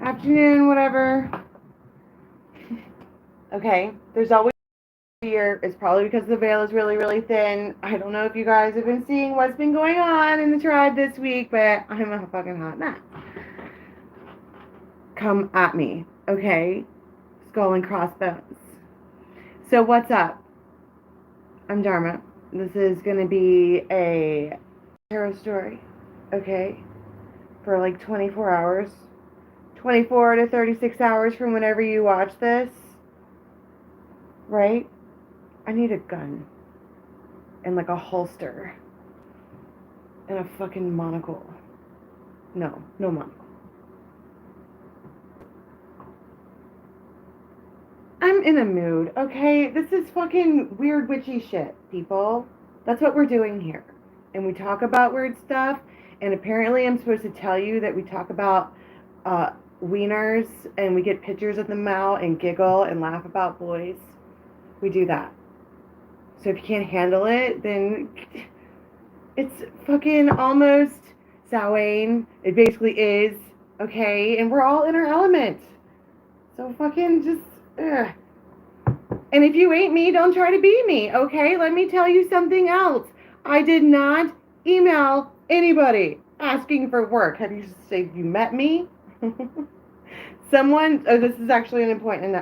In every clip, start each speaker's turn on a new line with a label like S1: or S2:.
S1: afternoon, whatever. Okay, there's always here. It's probably because the veil is really, really thin. I don't know if you guys have been seeing what's been going on in the tribe this week, but I'm a fucking hot mess. Come at me, okay? Skull and crossbones. So what's up? I'm Dharma. This is gonna be a tarot story, okay? For like 24 hours. 24 to 36 hours from whenever you watch this. Right? I need a gun. And like a holster. And a fucking monocle. No monocle. I'm in a mood, okay? This is fucking weird witchy shit, people. That's what we're doing here. And we talk about weird stuff. And apparently I'm supposed to tell you that we talk about wieners and we get pictures of them out and giggle and laugh about boys. We do that. So if you can't handle it, then it's fucking almost Samhain. It basically is, okay? And we're all in our element. So fucking just, ugh. And if you ain't me, don't try to be me, okay? Let me tell you something else. I did not email anybody asking for work. Have you met me? This is actually an important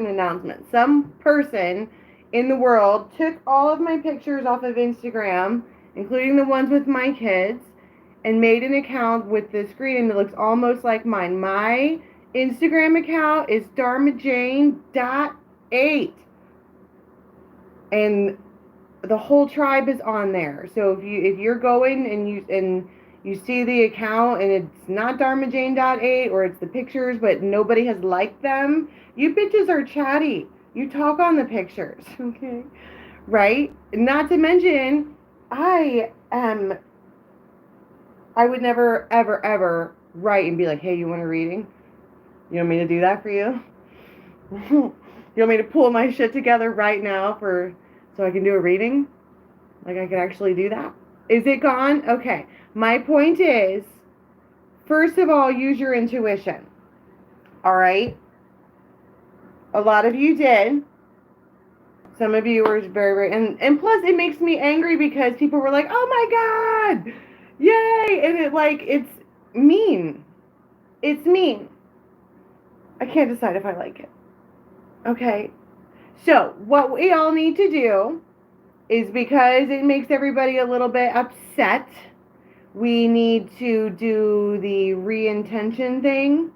S1: announcement. Some person in the world took all of my pictures off of Instagram, including the ones with my kids, and made an account with this screen that looks almost like mine. My Instagram account is dharmajane.8. And the whole tribe is on there. So if you're going and you see the account and it's not dharmajane.8 or it's the pictures but nobody has liked them, you bitches are chatty. You talk on the pictures, okay? Right? Not to mention, I would never, ever, ever write and be like, hey, you want a reading? You want me to do that for you? You want me to pull my shit together right now so I can do a reading? Like I can actually do that? Is it gone? Okay. My point is, first of all, use your intuition. All right? A lot of you did. Some of you were very, and plus it makes me angry because people were like, oh my God, yay. And it's mean. It's mean. I can't decide if I like it. Okay. So what we all need to do is, because it makes everybody a little bit upset, we need to do the re-intention thing,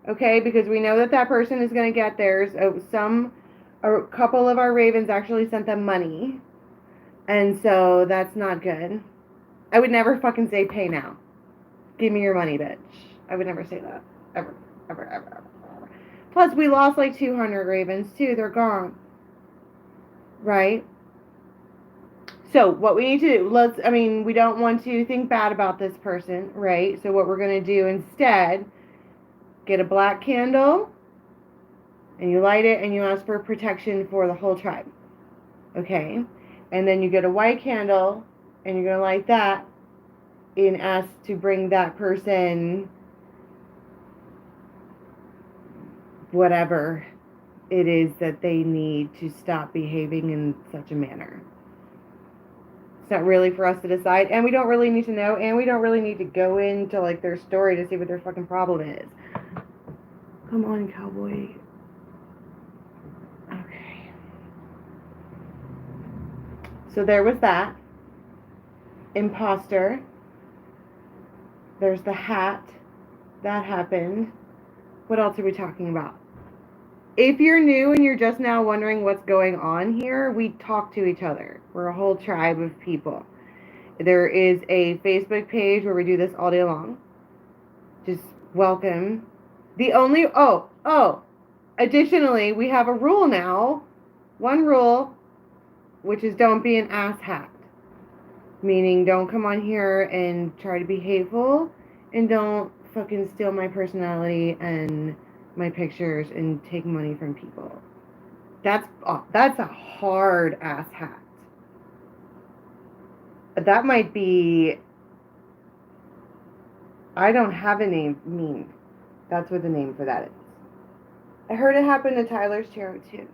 S1: okay? Because we know that person is going to get theirs. A couple of our ravens actually sent them money, and so that's not good. I would never fucking say pay now. Give me your money, bitch. I would never say that. Ever, ever, ever, ever. Plus, we lost like 200 ravens, too. They're gone. Right? So, what we need to do, we don't want to think bad about this person, right? So, what we're going to do instead, get a black candle, and you light it, and you ask for protection for the whole tribe. Okay? And then you get a white candle, and you're going to light that, and ask to bring that person whatever it is that they need to stop behaving in such a manner. It's not really for us to decide, and we don't really need to know, and we don't really need to go into like their story to see what their fucking problem is. Come on, cowboy. Okay. So there was that. Imposter. There's the hat. That happened. What else are we talking about? If you're new and you're just now wondering what's going on here, we talk to each other. We're a whole tribe of people. There is a Facebook page where we do this all day long. Just welcome. Additionally, we have a rule now. One rule, which is don't be an asshat. Meaning don't come on here and try to be hateful, and don't fucking steal my personality and my pictures and take money from people. That's a hard ass hat. That might be, I don't have a name, mean. That's what the name for that is. I heard it happened to Tyler's tarot too.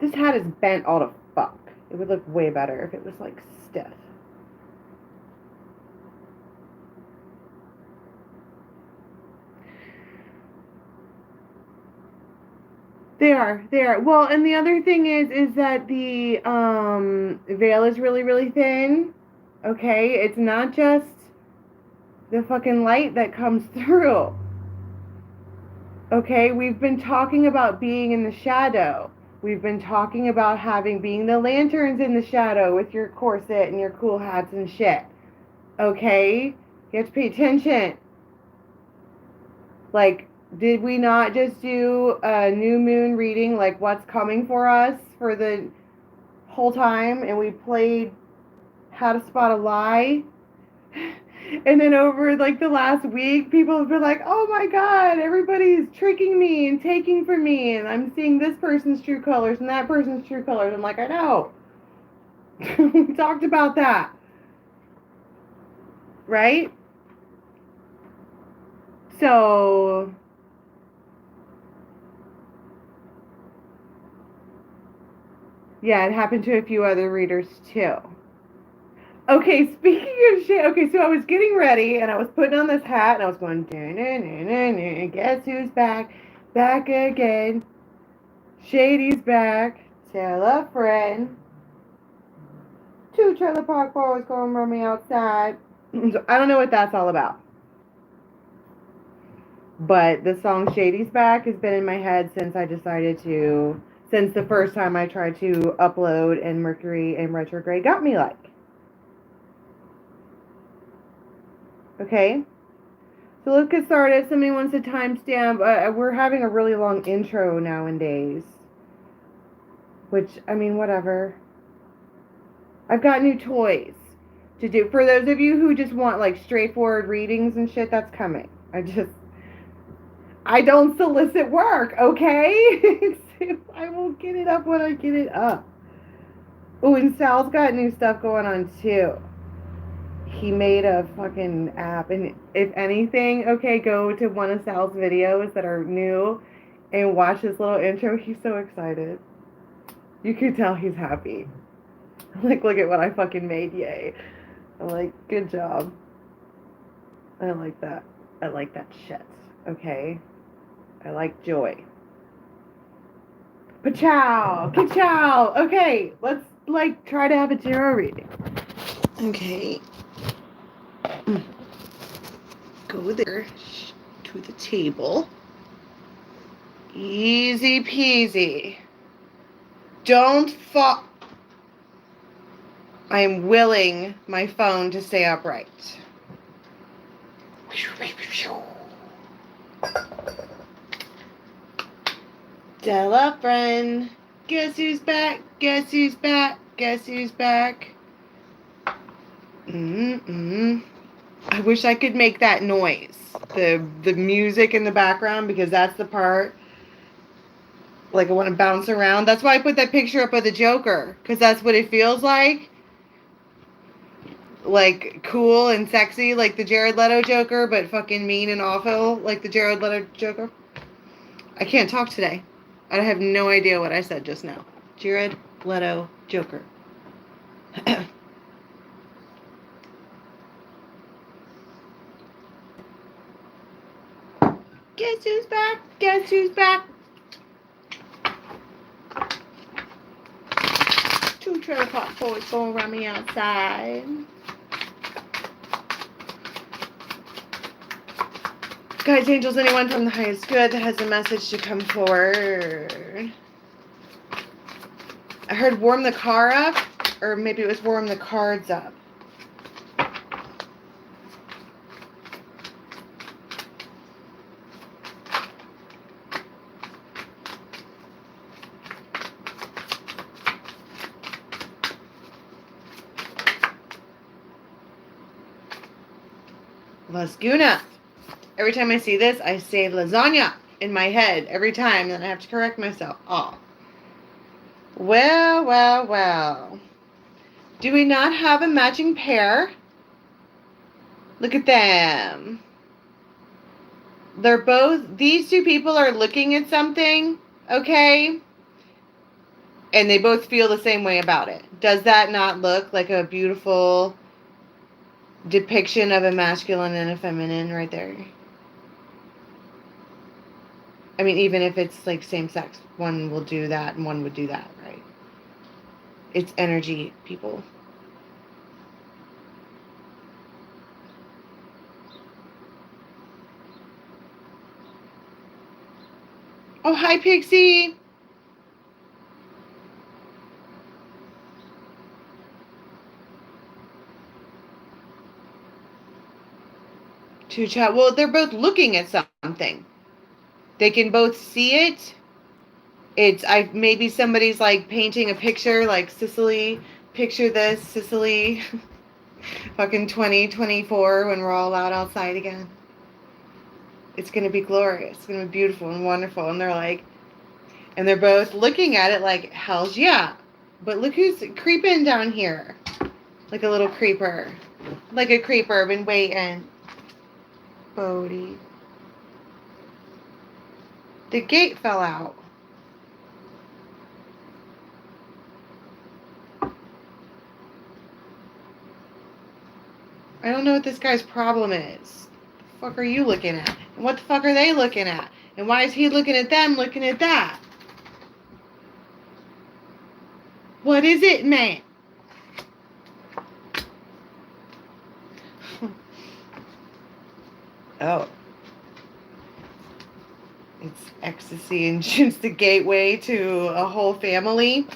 S1: This hat is bent all to fuck. It would look way better if it was like stiff. They are. Well, and the other thing is that the veil is really, really thin. Okay? It's not just the fucking light that comes through. Okay? We've been talking about being in the shadow. We've been talking about being the lanterns in the shadow with your corset and your cool hats and shit. Okay? You have to pay attention. Like, did we not just do a new moon reading, like what's coming for us for the whole time? And we played How to Spot a Lie. And then over like the last week, people have been like, oh my God, everybody's tricking me and taking from me. And I'm seeing this person's true colors and that person's true colors. I'm like, I know. We talked about that. Right? So... yeah, it happened to a few other readers too. Okay, speaking of shit, okay, so I was getting ready and I was putting on this hat and I was going, guess who's back? Back again. Shady's back. Tell a friend. 2 trailer park boys going run me outside. So I don't know what that's all about. But the song Shady's Back has been in my head since the first time I tried to upload and Mercury in retrograde got me like. Okay? So let's get started. Somebody wants a timestamp. We're having a really long intro nowadays. Which, I mean, whatever. I've got new toys to do. For those of you who just want like straightforward readings and shit, that's coming. I don't solicit work, okay? I will get it up when I get it up. Oh, and Sal's got new stuff going on too. He made a fucking app, and if anything, okay, go to one of Sal's videos that are new and watch his little intro. He's so excited. You can tell he's happy. Like, look at what I fucking made, yay. I'm like, good job. I like that. I like that shit, okay? I like joy. Pachow! Ka-chow! Okay, let's, like, try to have a tarot reading. Okay. Go there to the table. Easy peasy. Don't fall. I am willing my phone to stay upright. Della friend, guess who's back? Guess who's back? Guess who's back? I wish I could make that noise. The music in the background, because that's the part. Like, I want to bounce around. That's why I put that picture up of the Joker, because that's what it feels like. Like, cool and sexy, like the Jared Leto Joker, but fucking mean and awful, like the Jared Leto Joker. I can't talk today. I have no idea what I said just now. Jared Leto Joker. Guess who's back? Guess who's back? 2 trailer park boys going around me outside. Guides, angels, anyone from the highest good that has a message to come forward. I heard warm the car up, or maybe it was warm the cards up. Lasguna. Every time I see this, I say lasagna in my head every time, and I have to correct myself. Oh. Well, well, well. Do we not have a matching pair? Look at them. These two people are looking at something, okay? And they both feel the same way about it. Does that not look like a beautiful depiction of a masculine and a feminine right there? I mean, even if it's like same sex, one will do that and one would do that, right? It's energy, people. Oh, hi, Pixie. To chat. Well, they're both looking at something. They can both see it. Maybe somebody's like painting a picture, like Sicily. Picture this, Sicily. Fucking 2024 when we're all out outside again. It's gonna be glorious. It's gonna be beautiful and wonderful. And they're both looking at it like, hell's yeah. But look who's creeping down here. Like a little creeper. Like a creeper, been waiting. Bodhi. The gate fell out. I don't know what this guy's problem is. What the fuck are you looking at? And what the fuck are they looking at? And why is he looking at them looking at that? What is it, man? Oh. It's ecstasy and it's the gateway to a whole family.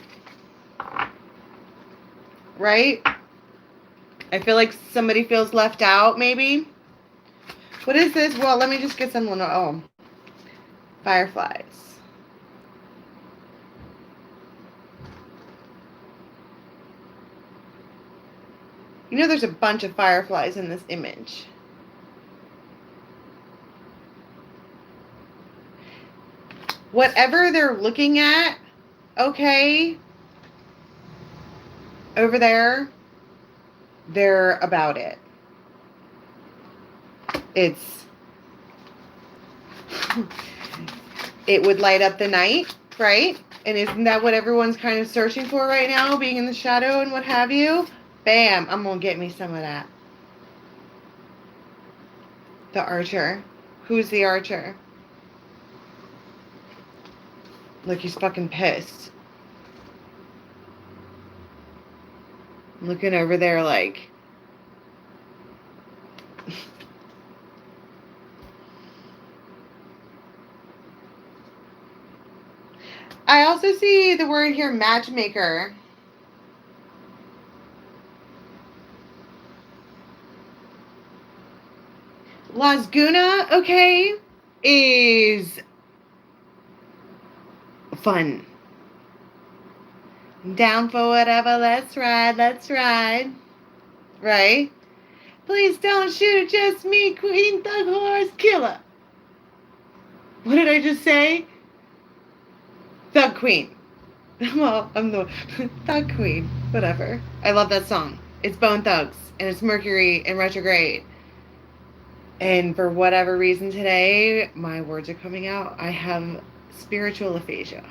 S1: Right? I feel like somebody feels left out, maybe. What is this? Well, let me just get someone. Oh. Fireflies. You know there's a bunch of fireflies in this image. Whatever they're looking at, okay, over there, they're about it. It would light up the night, right? And isn't that what everyone's kind of searching for right now, being in the shadow and what have you? Bam, I'm going to get me some of that. The archer. Who's the archer? Look, he's fucking pissed. Looking over there like... I also see the word here, matchmaker. Lasguna, okay, is fun. Down for whatever, let's ride. Right? Please don't shoot, just me, Queen Thug Horse Killer. What did I just say? Thug Queen. Well, I'm the Thug Queen. Whatever. I love that song. It's Bone Thugs, and it's Mercury in retrograde. And for whatever reason today, my words are coming out. I have spiritual aphasia.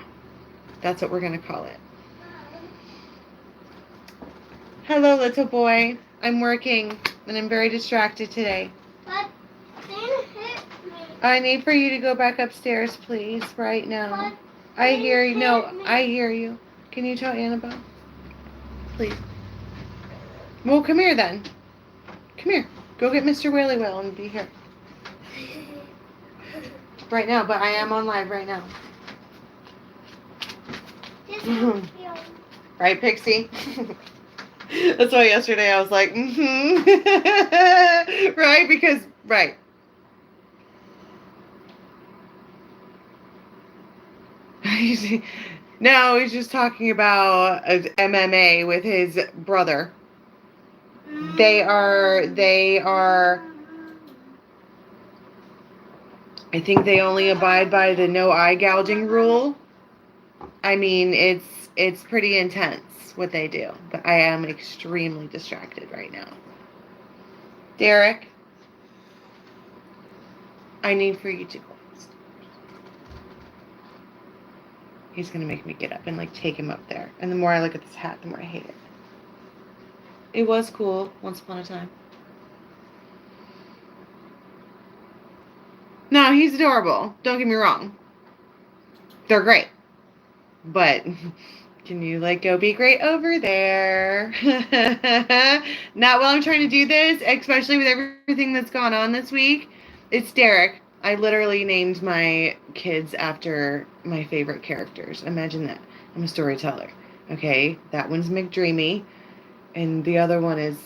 S1: That's what we're going to call it. Hello, little boy. I'm working, and I'm very distracted today.
S2: But don't hit me.
S1: I need for you to go back upstairs, please, right now. I hear you. No, I hear you. Can you tell Annabelle? Please. Well, come here then. Come here. Go get Mr. Whaley Whale and be here. Right now, but I am on live right now. Right, Pixie? That's why yesterday I was like, right? Because, right. No, he's just talking about MMA with his brother. They are, I think they only abide by the no eye gouging rule. I mean, it's pretty intense what they do, but I am extremely distracted right now. Derek, I need for you to close. He's going to make me get up and, like, take him up there. And the more I look at this hat, the more I hate it. It was cool once upon a time. No, he's adorable. Don't get me wrong. They're great. But can you, like, go be great over there? Not while I'm trying to do this, especially with everything that's gone on this week. It's Derek. I literally named my kids after my favorite characters. Imagine that. I'm a storyteller. Okay, that one's McDreamy, and the other one is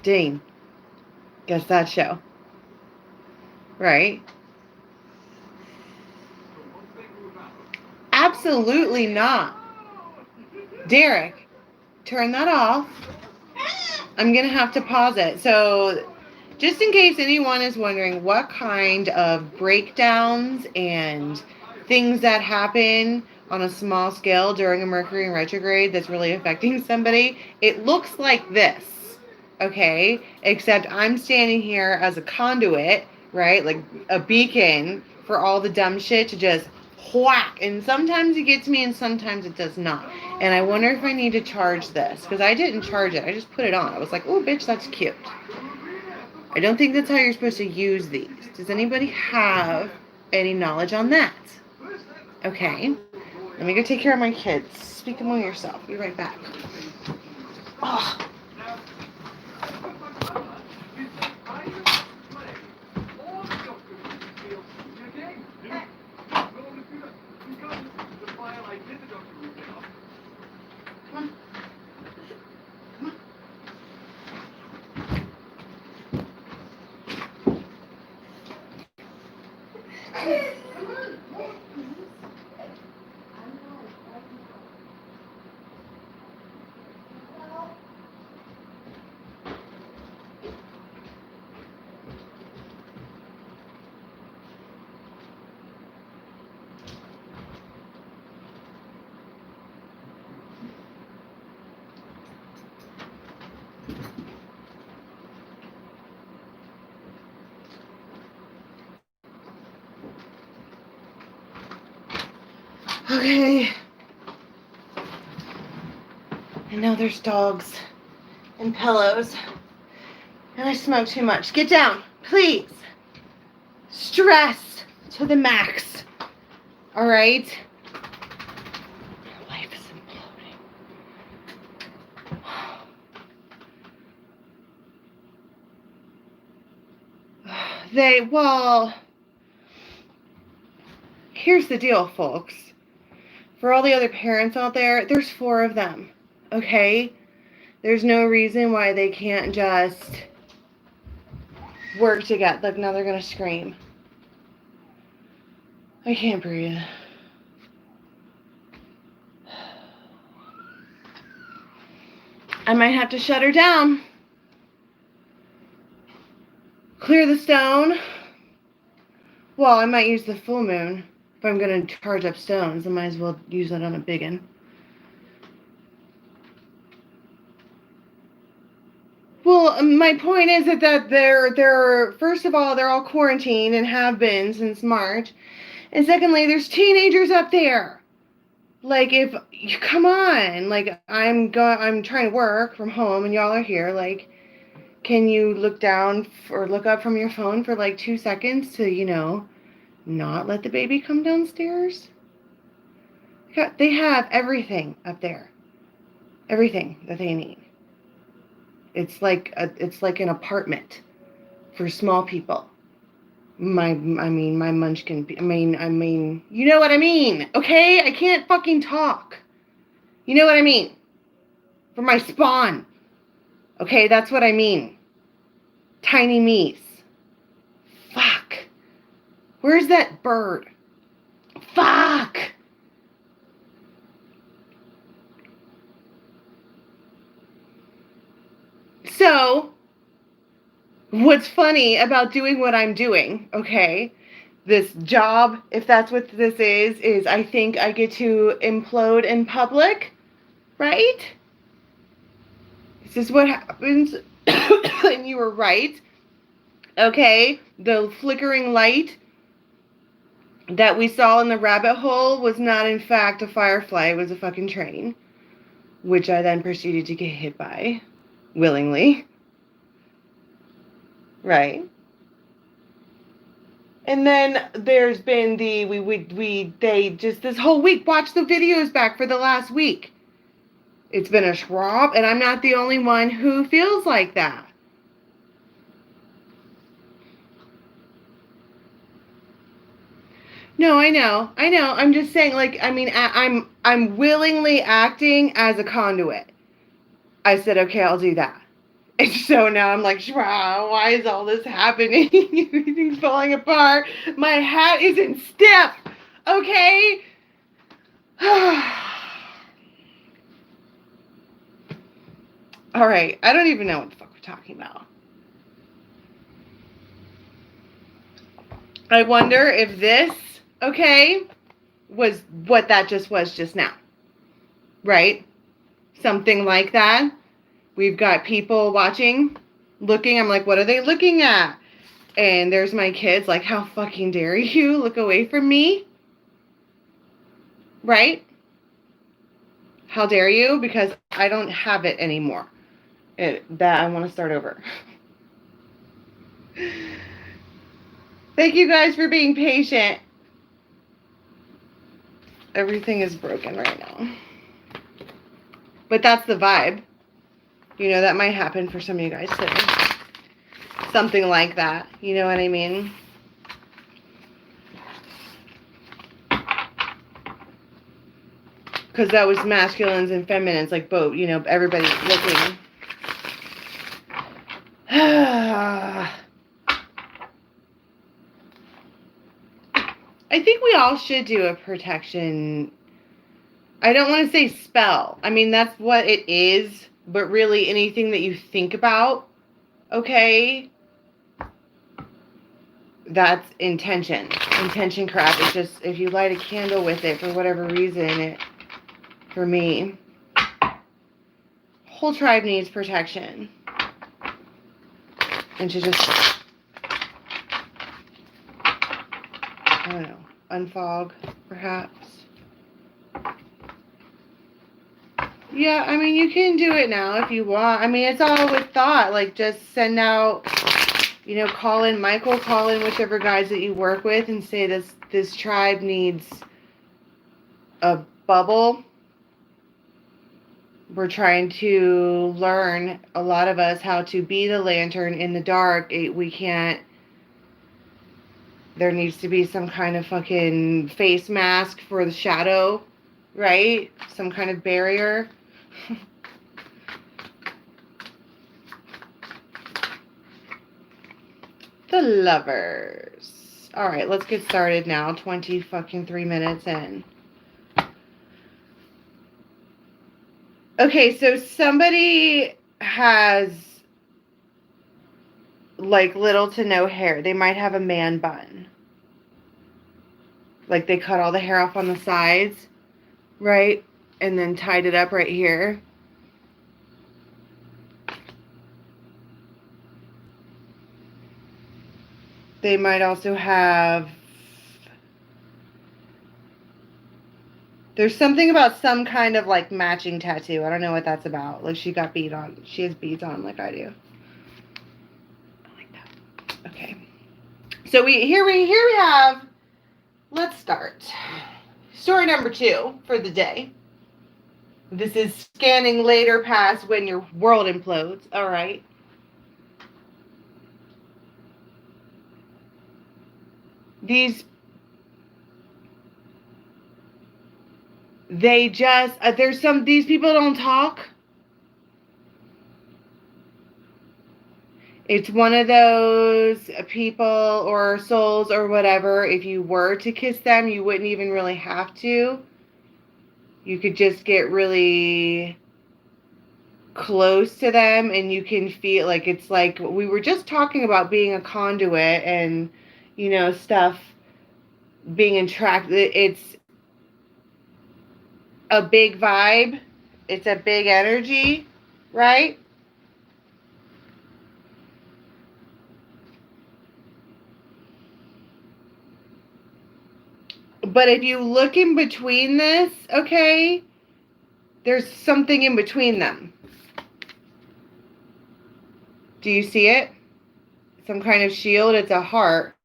S1: Dean. Guess that show. Right? Absolutely not. Derek, turn that off. I'm going to have to pause it. So, just in case anyone is wondering what kind of breakdowns and things that happen on a small scale during a Mercury in retrograde that's really affecting somebody, it looks like this, okay? Except I'm standing here as a conduit, right? Like a beacon for all the dumb shit to just whack. And sometimes it gets me and sometimes it does not. And I wonder if I need to charge this, because I didn't charge it. I just put it on. I was like, oh, bitch, that's cute. I don't think that's how you're supposed to use these. Does anybody have any knowledge on that? Okay. Let me go take care of my kids. Speak among yourself. Be right back. Oh. Okay. I know there's dogs and pillows. And I smoke too much. Get down, please. Stress to the max. All right? My life is imploding. Well, here's the deal, folks. For all the other parents out there, there's 4 of them, okay? There's no reason why they can't just work together. Look, now they're going to scream. I can't breathe. I might have to shut her down. Clear the stone. Well, I might use the full moon. If I'm going to charge up stones, I might as well use that on a big one. Well, my point is that they're first of all, they're all quarantined and have been since March. And secondly, there's teenagers up there. Like, come on, like, I'm trying to work from home and y'all are here. Like, can you look down or look up from your phone for like 2 seconds to, not let the baby come downstairs? They have everything up there. Everything that they need. It's like an apartment for small people. My munchkin. You know what I mean, okay? I can't fucking talk. You know what I mean? For my spawn. Okay, that's what I mean. Tiny me's. Fuck. Where's that bird? Fuck. So, what's funny about doing what I'm doing, okay, this job, if that's what this is I think I get to implode in public, right? This is what happens, and you were right, okay? The flickering light that we saw in the rabbit hole was not in fact a firefly, it was a fucking train, which I then proceeded to get hit by willingly. Right? And then there's been they just this whole week watch the videos back for the last week. It's been a Schwab, and I'm not the only one who feels like that. No, I know. I'm just saying, like, I mean, I'm willingly acting as a conduit. I said, okay, I'll do that. And so now I'm like, wow, why is all this happening? Everything's falling apart. My hat isn't stiff. Okay? All right. I don't even know what the fuck we're talking about. I wonder if this, okay, was what that just was just now. Right? Something like that. We've got people watching, looking. I'm like, what are they looking at? And there's my kids like, how fucking dare you look away from me? Right? How dare you? Because I don't have it anymore. That I want to start over. Thank you guys for being patient. Everything is broken right now. But that's the vibe. You know, that might happen for some of you guys too. Something like that. You know what I mean? Because that was masculines and feminines, like both, you know, everybody looking. I think we all should do a protection. I don't want to say spell. I mean, that's what it is. But really, anything that you think about, okay, that's intention. Intention crap. It's just, if you light a candle with it for whatever reason, for me, whole tribe needs protection. And to just, I don't know, unfog, perhaps. Yeah, I mean, you can do it now if you want. I mean, it's all with thought. Like, just send out, you know, call in Michael, call in whichever guys that you work with and say this tribe needs a bubble. We're trying to learn, a lot of us, how to be the lantern in the dark. We can't, there needs to be some kind of fucking face mask for the shadow, right? Some kind of barrier. The Lovers. All right, let's get started now. 3 minutes in. Okay, so somebody has like little to no hair. They might have a man bun. Like they cut all the hair off on the sides, right? And then tied it up right here. They might also have, there's something about some kind of like matching tattoo. I don't know what that's about. Like she got bead on. She has beads on like I do. I like that. Okay. So here we have, let's start. Story number 2 for the day. This is scanning later past when your world implodes. All right. These people don't talk. It's one of those people or souls or whatever. If you were to kiss them, you wouldn't even really have to. You could just get really close to them and you can feel like, it's like we were just talking about being a conduit and, you know, stuff being attracted. It's a big vibe. It's a big energy, right? But if you look in between this, okay, there's something in between them. Do you see it? Some kind of shield. It's a heart.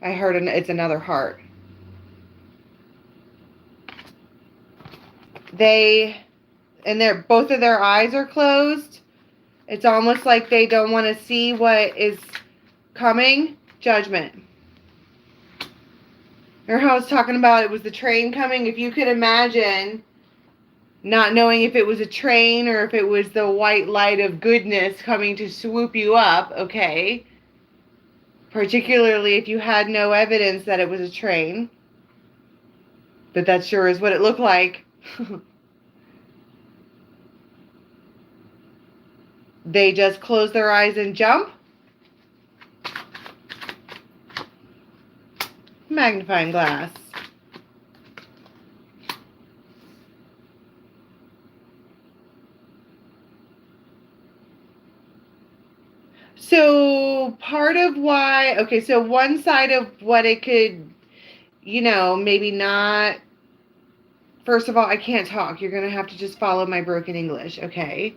S1: I heard it's another heart. Both of their eyes are closed. It's almost like they don't want to see what is coming. Judgment. Remember how I was talking about it was the train coming? If you could imagine not knowing if it was a train or if it was the white light of goodness coming to swoop you up, okay? Particularly if you had no evidence that it was a train. But that sure is what it looked like. They just close their eyes and jump. Magnifying glass. So part of why, okay, so one side of what it could, maybe not, first of all, I can't talk. You're going to have to just follow my broken English, okay?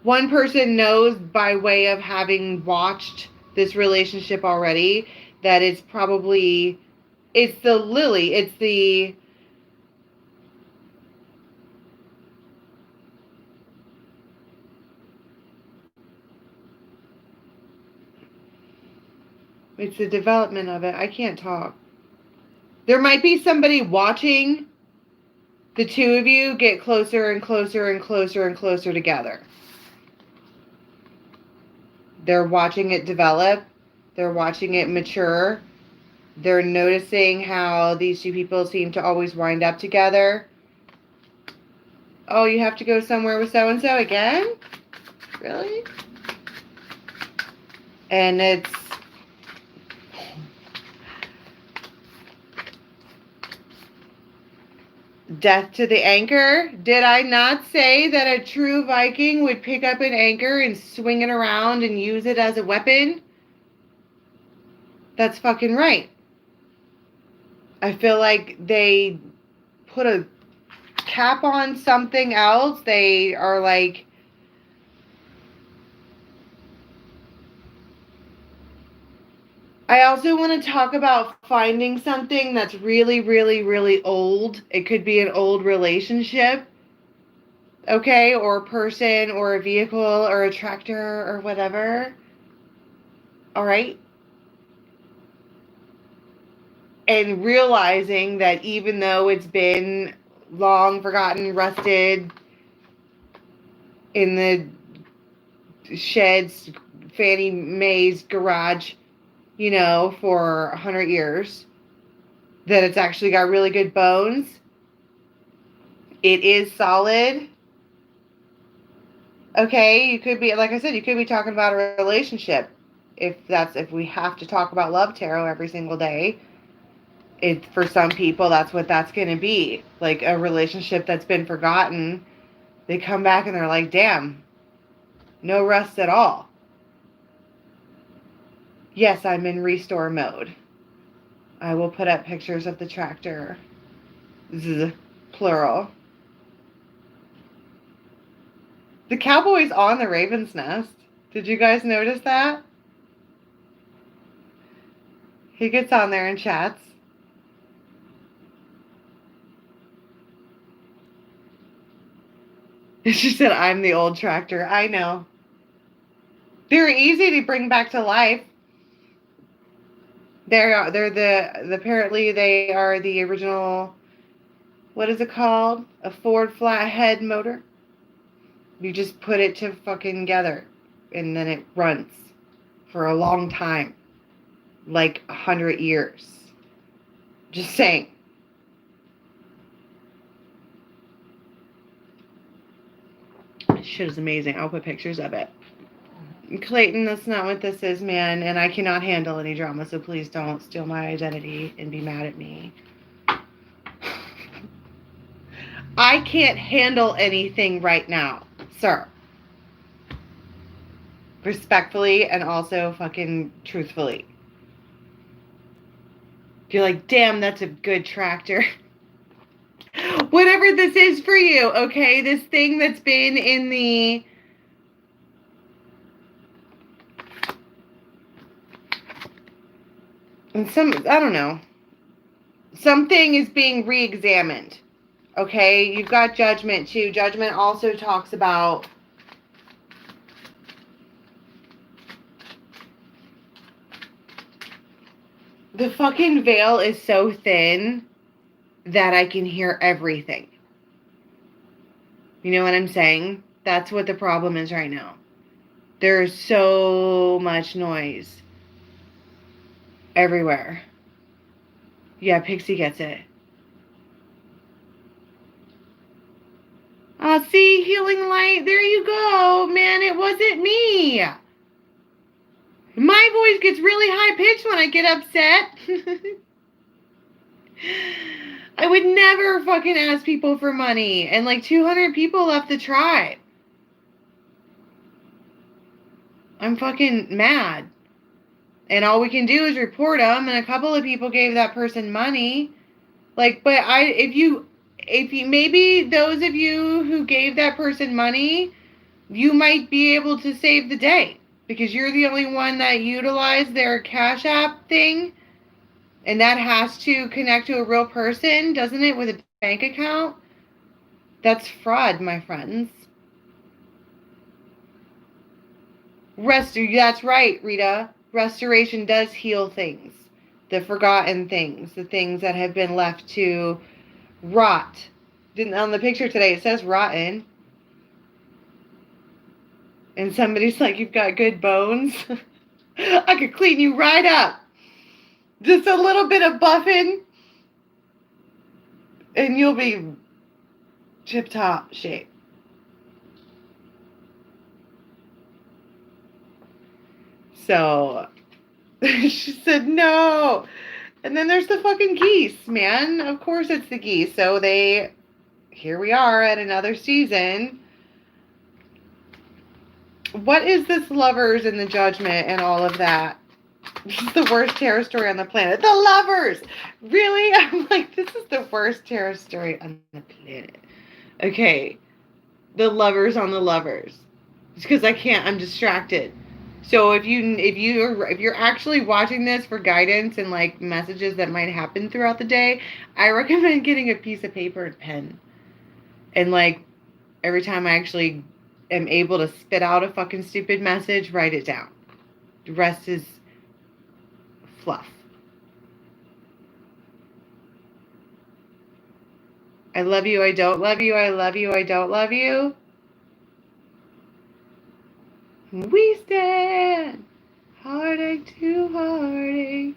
S1: One person knows by way of having watched this relationship already that it's the lily, it's the development of it. I can't talk. There might be somebody watching the two of you get closer and closer and closer and closer together. They're watching it develop. They're watching it mature. They're noticing how these two people seem to always wind up together. Oh, you have to go somewhere with so-and-so again? Really? And it's... Death to the anchor. Did I not say that a true Viking would pick up an anchor and swing it around and use it as a weapon? That's fucking right. I feel like they put a cap on something else. They are like... I also want to talk about finding something that's really, really, really old. It could be an old relationship, okay, or a person, or a vehicle, or a tractor, or whatever. All right? And realizing that even though it's been long forgotten, rusted in the shed's Fannie Mae's garage, for 100 years, that it's actually got really good bones. It is solid. Okay, you could be, like I said, you could be talking about a relationship. If we have to talk about love tarot every single day, for some people, that's what that's going to be. Like a relationship that's been forgotten. They come back and they're like, damn, no rust at all. Yes, I'm in restore mode. I will put up pictures of the tractor. Plural. The cowboy's on the raven's nest. Did you guys notice that? He gets on there and chats. She said, I'm the old tractor. I know. They're easy to bring back to life. Apparently they are the original, what is it called? A Ford flathead motor. You just put it to fucking together and then it runs for a long time. Like 100 years. Just saying. Shit is amazing. I'll put pictures of it. Clayton, that's not what this is, man. And I cannot handle any drama, so please don't steal my identity and be mad at me. I can't handle anything right now, sir. respectfully and also fucking truthfully. You're like, damn, that's a good tractor. Whatever this is for you, okay? This thing that's been in the... And I don't know. Something is being re-examined, okay? You've got judgment, too. Judgment also talks about... The fucking veil is so thin that I can hear everything. You know what I'm saying? That's what the problem is right now. There's so much noise everywhere. Yeah, Pixie gets it. See, healing light. There you go. Man, it wasn't me. My voice gets really high pitched when I get upset. I would never fucking ask people for money. And like 200 people left the tribe. I'm fucking mad. And all we can do is report them. And a couple of people gave that person money. Like, but if you, maybe those of you who gave that person money, you might be able to save the day. Because you're the only one that utilized their Cash App thing. And that has to connect to a real person, doesn't it, with a bank account? That's fraud, my friends. That's right, Rita. Restoration does heal things. The forgotten things. The things that have been left to rot. On the picture today, it says rotten. And somebody's like, you've got good bones. I could clean you right up. Just a little bit of buffing. And you'll be tip-top shape. So, she said no. And then there's the fucking geese, man. Of course it's the geese. So here we are at another season. What is this lovers and the judgment and all of that? This is the worst terror story on the planet. The lovers! Really? I'm like, this is the worst terror story on the planet. Okay. The lovers on the lovers. It's because I can't. I'm distracted. So if you're actually watching this for guidance and like messages that might happen throughout the day, I recommend getting a piece of paper and pen. And like every time I actually am able to spit out a fucking stupid message, write it down. The rest is fluff. I love you, I don't love you, I love you, I don't love you. We stand heartache to heartache.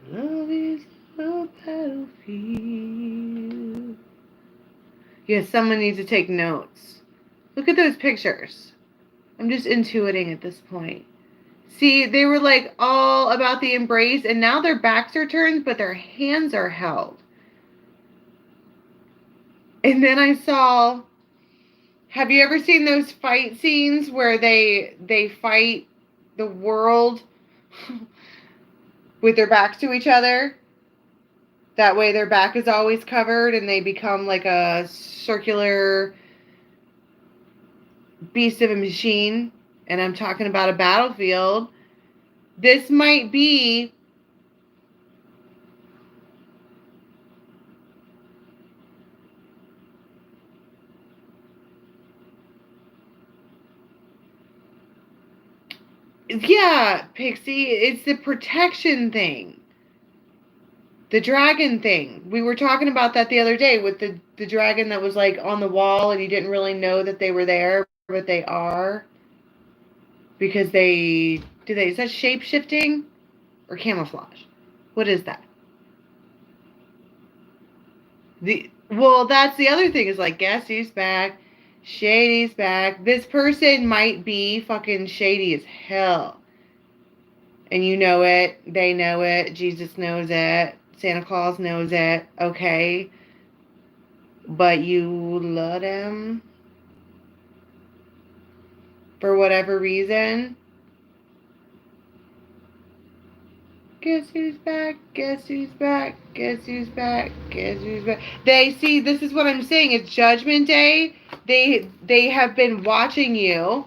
S1: Love is a battlefield. Yes, someone needs to take notes. Look at those pictures. I'm just intuiting at this point. See, they were like all about the embrace, and now their backs are turned, but their hands are held. And then I saw, have you ever seen those fight scenes where they fight the world with their backs to each other? That way their back is always covered and they become like a circular beast of a machine. And I'm talking about a battlefield. This might be yeah, Pixie, it's the protection thing. The dragon thing. We were talking about that the other day with the dragon that was like on the wall and you didn't really know that they were there, but they are. Because is that shape shifting or camouflage? What is that? Well, that's the other thing is like, guess who's back? Shady's back. This person might be fucking shady as hell. And you know it. They know it. Jesus knows it. Santa Claus knows it. Okay. But you love them. for whatever reason. Guess who's back? Guess who's back? Guess who's back? Guess who's back? They see, this is what I'm saying. It's Judgment Day. They have been watching you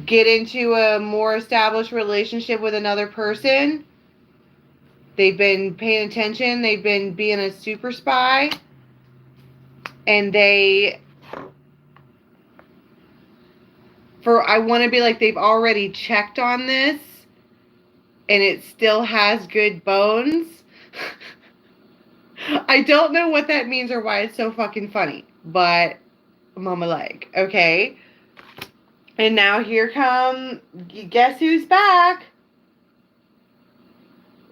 S1: get into a more established relationship with another person. They've been paying attention. They've been being a super spy. And I want to be like, they've already checked on this. And it still has good bones. I don't know what that means or why it's so fucking funny. But mama like, okay. And now here come, guess who's back?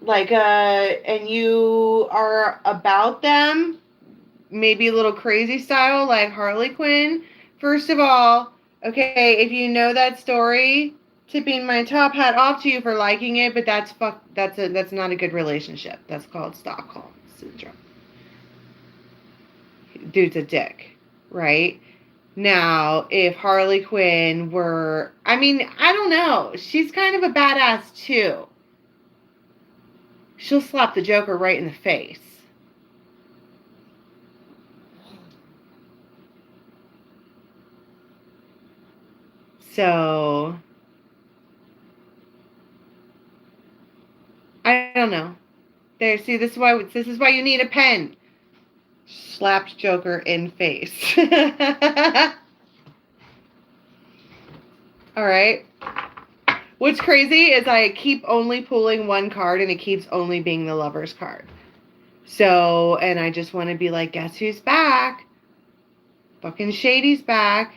S1: Like, and you are about them. Maybe a little crazy style, like Harley Quinn. First of all, okay, if you know that story, tipping my top hat off to you for liking it, but that's not a good relationship. That's called Stockholm Syndrome. Dude's a dick, right? Now, if Harley Quinn were, I mean, I don't know. She's kind of a badass too. She'll slap the Joker right in the face. So, I don't know. There, see, this is why you need a pen. Slapped Joker in face. All right. What's crazy is I keep only pulling one card and it keeps only being the Lover's card. So, and I just want to be like, guess who's back? Fucking Shady's back.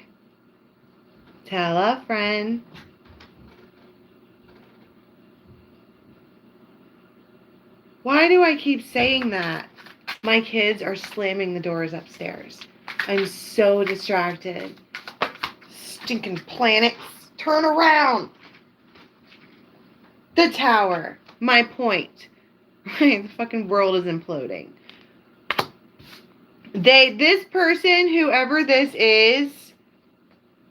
S1: Tell a friend. Why do I keep saying that? My kids are slamming the doors upstairs. I'm so distracted. Stinking planets. Turn around. The tower. My point. The fucking world is imploding. This person, whoever this is,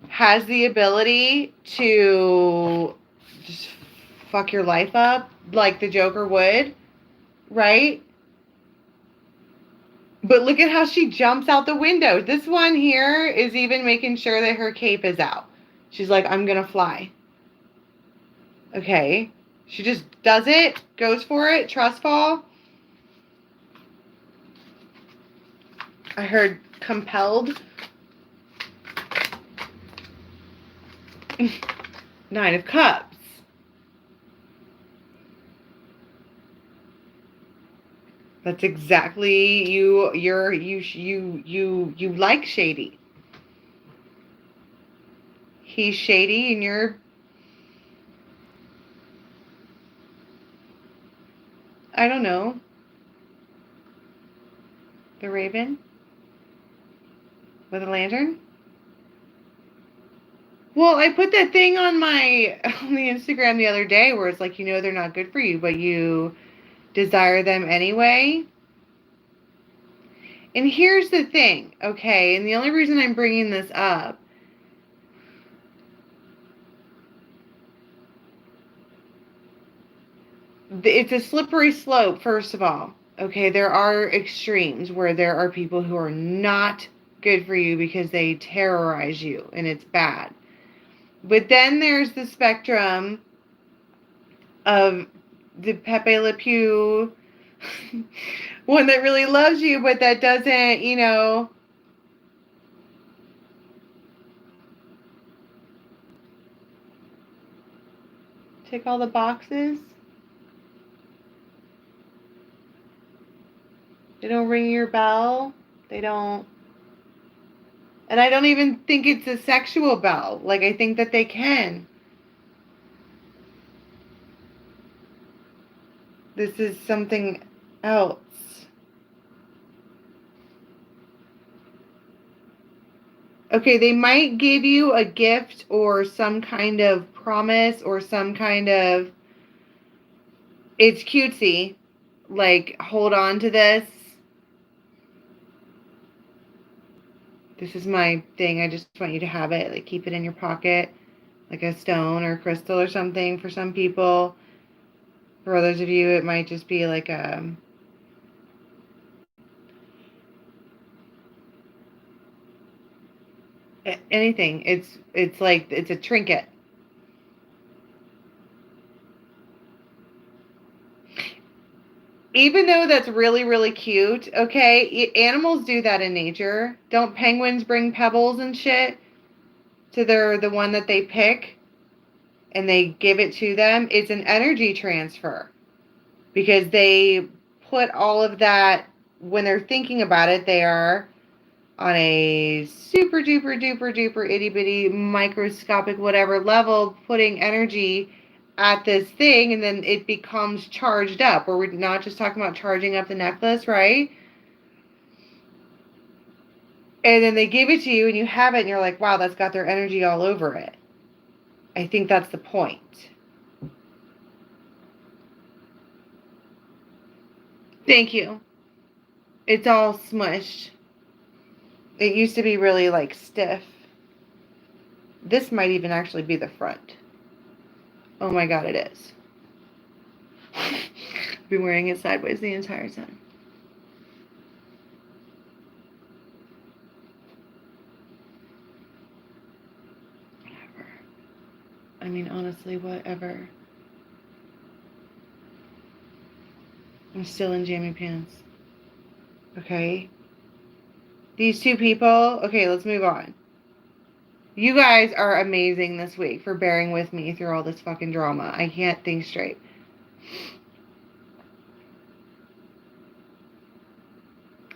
S1: has the ability to just fuck your life up like the Joker would, right? But look at how she jumps out the window. This one here is even making sure that her cape is out. She's like, I'm gonna fly. Okay. She just does it, goes for it, trust fall. I heard compelled. 9 of Cups. That's exactly you like Shady. He's shady and you're, I don't know, the Raven with a lantern. Well, I put that thing on the Instagram the other day where it's like, you know, they're not good for you, but you desire them anyway. And here's the thing, okay, and the only reason I'm bringing this up, it's a slippery slope, first of all. Okay, there are extremes where there are people who are not good for you because they terrorize you, and it's bad. But then there's the spectrum of the Pepe Le Pew one that really loves you, but that doesn't, you know, tick all the boxes. They don't ring your bell. They don't. And I don't even think it's a sexual bell. Like, I think that they can. This is something else. Okay, they might give you a gift or some kind of promise or some kind of, it's cutesy, like, hold on to this. This is my thing. I just want you to have it. Like, keep it in your pocket, like a stone or crystal or something for some people. For others of you, it might just be like anything. It's like, it's a trinket. Even though that's really, really cute, okay? Animals do that in nature. Don't penguins bring pebbles and shit to the one that they pick and they give it to them? It's an energy transfer because they put all of that, when they're thinking about it, they are on a super duper duper duper itty bitty microscopic whatever level putting energy at this thing, and then it becomes charged up. Or we're not just talking about charging up the necklace, right? And then they give it to you and you have it and you're like, wow, that's got their energy all over it. I think that's the point. Thank you. It's all smushed. It used to be really like stiff. This might even actually be the front. Oh my god, it is. I've been wearing it sideways the entire time. Whatever. I mean, honestly, whatever. I'm still in jammy pants. Okay? These two people, okay, let's move on. You guys are amazing this week for bearing with me through all this fucking drama. I can't think straight.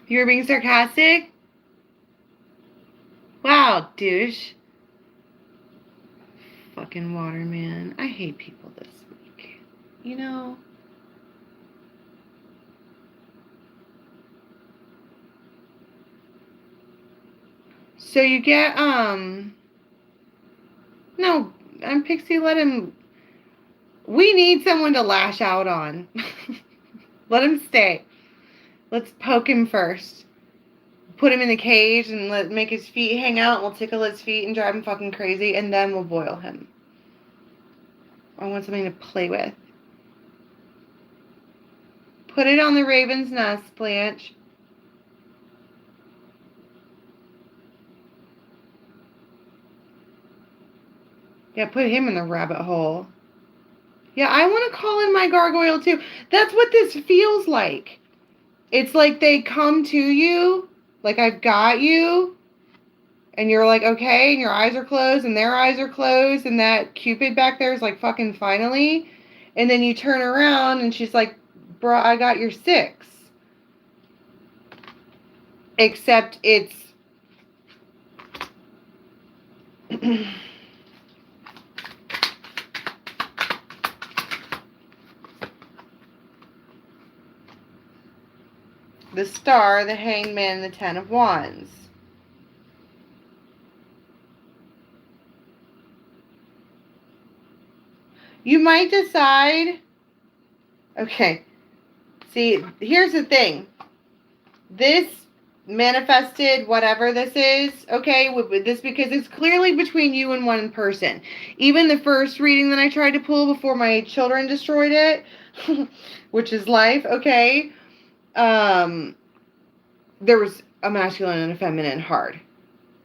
S1: You were being sarcastic? Wow, douche. Fucking waterman. I hate people this week. You know? So you get, no, I'm Pixie, let him, we need someone to lash out on. Let him stay. Let's poke him first. Put him in the cage and make his feet hang out. We'll tickle his feet and drive him fucking crazy, and then we'll boil him. I want something to play with. Put it on the raven's nest, Blanche. Yeah, put him in the rabbit hole. Yeah, I want to call in my gargoyle too. That's what this feels like. It's like they come to you, like I've got you, and you're like, okay, and your eyes are closed, and their eyes are closed, and that Cupid back there is like, fucking finally. And then you turn around, and she's like, bro, I got your 6. Except it's... the Star, the Hangman, the 10 of Wands. You might decide... Okay. See, here's the thing. This manifested whatever this is, okay, with this, because it's clearly between you and one person. Even the first reading that I tried to pull before my children destroyed it, which is life, okay, there was a masculine and a feminine hard.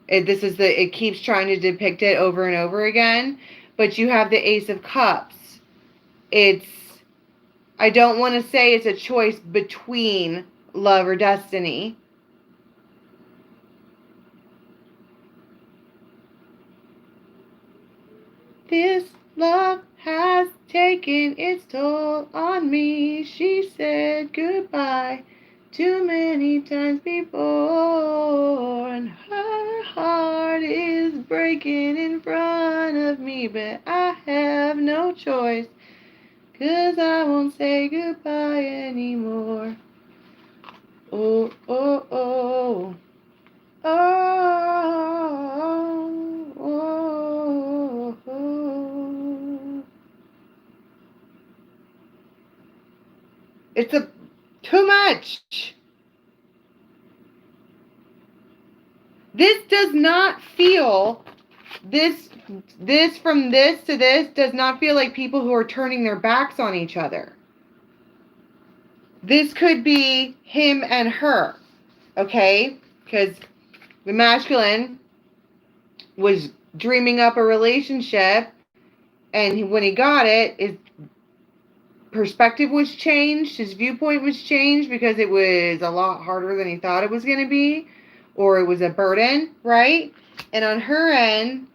S1: It keeps trying to depict it over and over again, but you have the Ace of Cups. I don't want to say it's a choice between love or destiny. This love has taken its toll on me. She said goodbye too many times before, and her heart is breaking in front of me, but I have no choice, 'cause I won't say goodbye anymore. Oh, oh, oh. Oh, oh, oh. It's too much. this does not feel, this from this to this does not feel like people who are turning their backs on each other. This could be him and her, okay? Because the masculine was dreaming up a relationship, and when he got it, his perspective was changed, his viewpoint was changed because it was a lot harder than he thought it was going to be, or it was a burden, right? And on her end,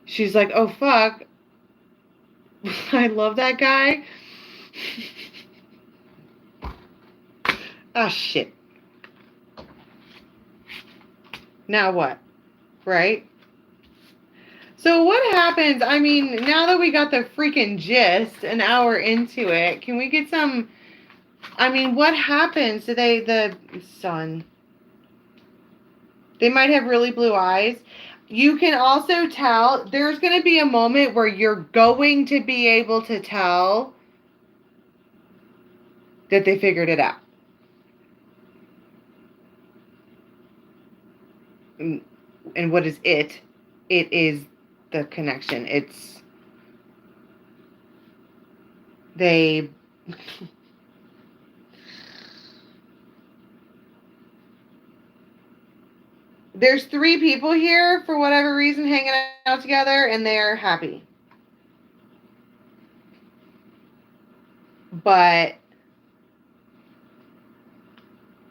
S1: she's like, oh, fuck, I love that guy. Ah, shit. Now what? Right? So what happens, I mean, now that we got the freaking gist an hour into it, can we get some, I mean, what happens? Do they, the sun, they might have really blue eyes. You can also tell, there's going to be a moment where you're going to be able to tell that they figured it out. And what is it? It is the connection. It's they there's 3 people here for whatever reason hanging out together and they're happy. But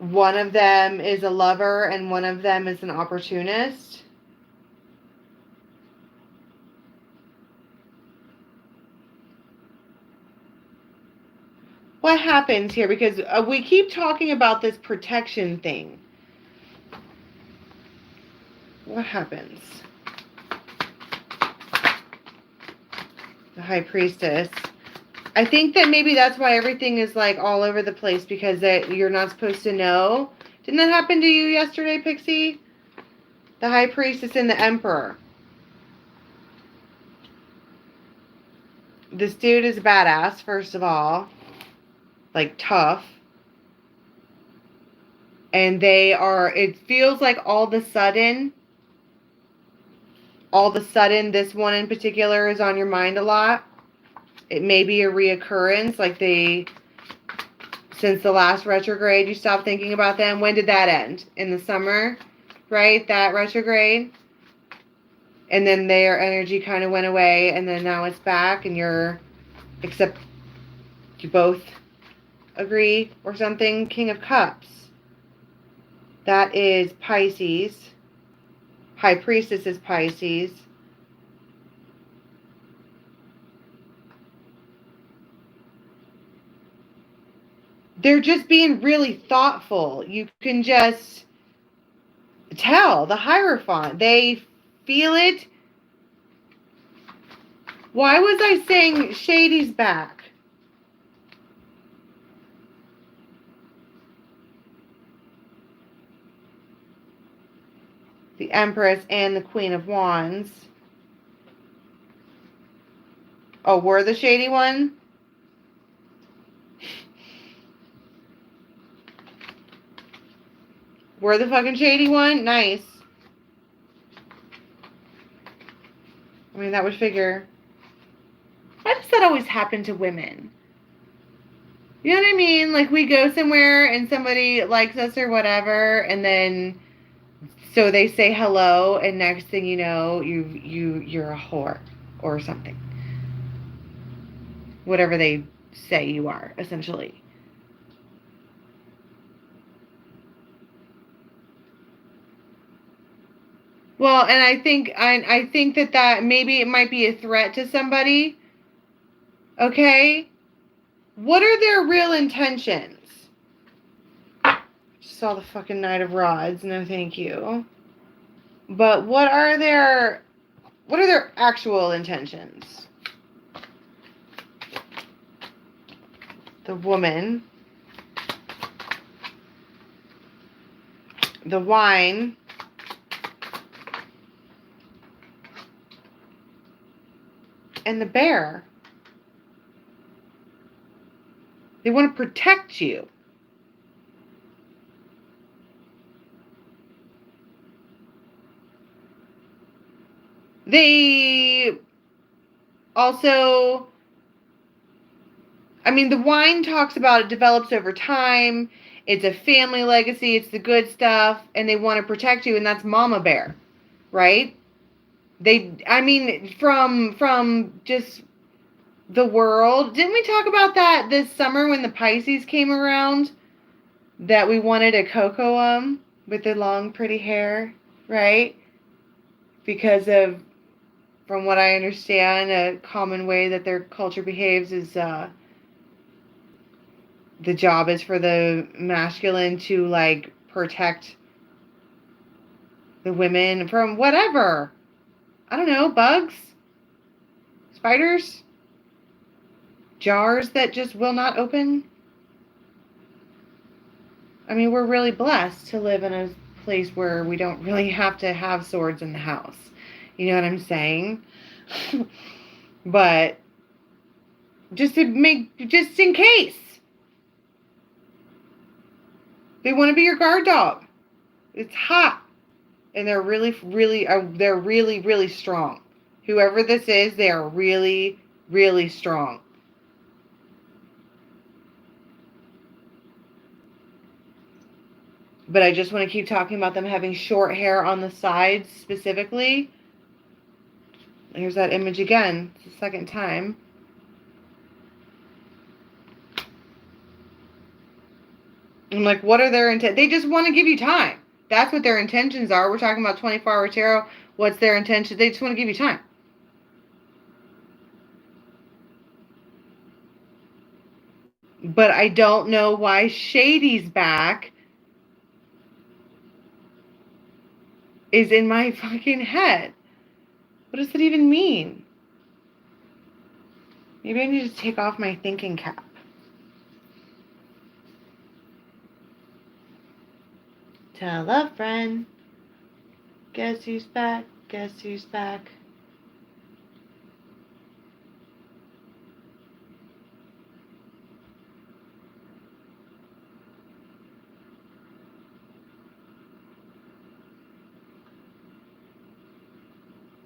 S1: one of them is a lover and one of them is an opportunist. What happens here? Because we keep talking about this protection thing. What happens? The High Priestess. I think that maybe that's why everything is like all over the place, because that you're not supposed to know. Didn't that happen to you yesterday, Pixie? The High Priestess and the Emperor. This dude is a badass, first of all. Like, tough. And they are, it feels like all of a sudden, this one in particular is on your mind a lot. It may be a reoccurrence, like since the last retrograde, you stopped thinking about them. When did that end? In the summer, right? That retrograde. And then their energy kind of went away, and then now it's back, and except you both agree or something. King of Cups. That is Pisces. High Priestess is Pisces. They're just being really thoughtful. You can just tell. The Hierophant. They feel it. Why was I saying Shady's back? The Empress and the Queen of Wands. Oh, we're the shady one? We're the fucking shady one? Nice. I mean, that would figure. Why does that always happen to women? You know what I mean? Like, we go somewhere and somebody likes us or whatever, and then so they say hello, and next thing you know, you're a whore or something. Whatever they say you are, essentially. Well, and I think that maybe it might be a threat to somebody. Okay? What are their real intentions? Just saw the fucking Knight of Rods. No, thank you. But what are their actual intentions? The Woman. The Wine. And the Bear. They want to protect you. They also, I mean, the wine talks about it develops over time. It's a family legacy. It's the good stuff. And they want to protect you. And that's mama bear, right? I mean, from just the world. Didn't we talk about that this summer when the Pisces came around? That we wanted a cocoa with the long, pretty hair, right? Because of, from what I understand, a common way that their culture behaves is the job is for the masculine to, like, protect the women from whatever. I don't know, bugs? Spiders? Jars that just will not open? I mean, we're really blessed to live in a place where we don't really have to have swords in the house. You know what I'm saying? But just in case. They want to be your guard dog. It's hot. And they're really, really strong. Whoever this is, they are really, really strong. But I just want to keep talking about them having short hair on the sides specifically. Here's that image again. It's the second time. I'm like, what are their intent? They just want to give you time. That's what their intentions are. We're talking about 24-hour tarot. What's their intention? They just want to give you time. But I don't know why Shady's back is in my fucking head. What does it even mean? Maybe I need to take off my thinking cap. Tell a friend. Guess who's back? Guess who's back?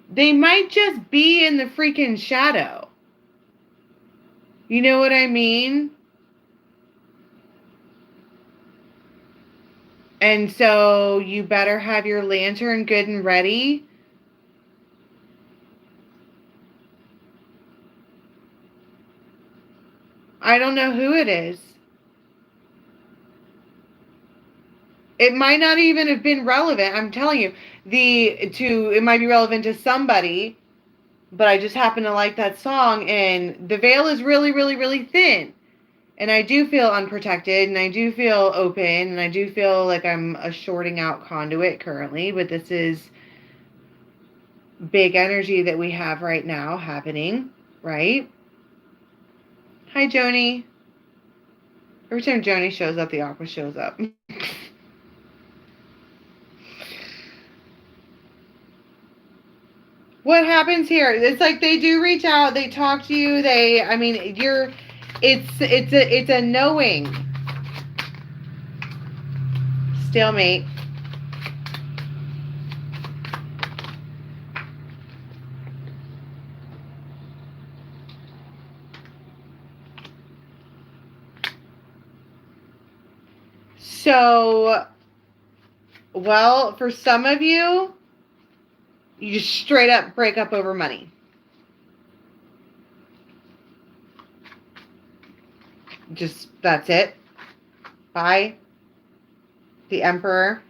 S1: They might just be in the freaking shadow. You know what I mean? And so you better have your lantern good and ready. I don't know who it is. It might not even have been relevant. I'm telling you, it might be relevant to somebody, but I just happen to like that song, and the veil is really, really, really thin. And I do feel unprotected, and I do feel open, and I do feel like I'm a shorting out conduit currently, but this is big energy that we have right now happening, right? Hi, Joni. Every time Joni shows up, the aqua shows up. What happens here? It's like they do reach out, they talk to you, it's a knowing. Stalemate. So, well, for some of you, you just straight up break up over money. Just, that's it. Bye. The Emperor.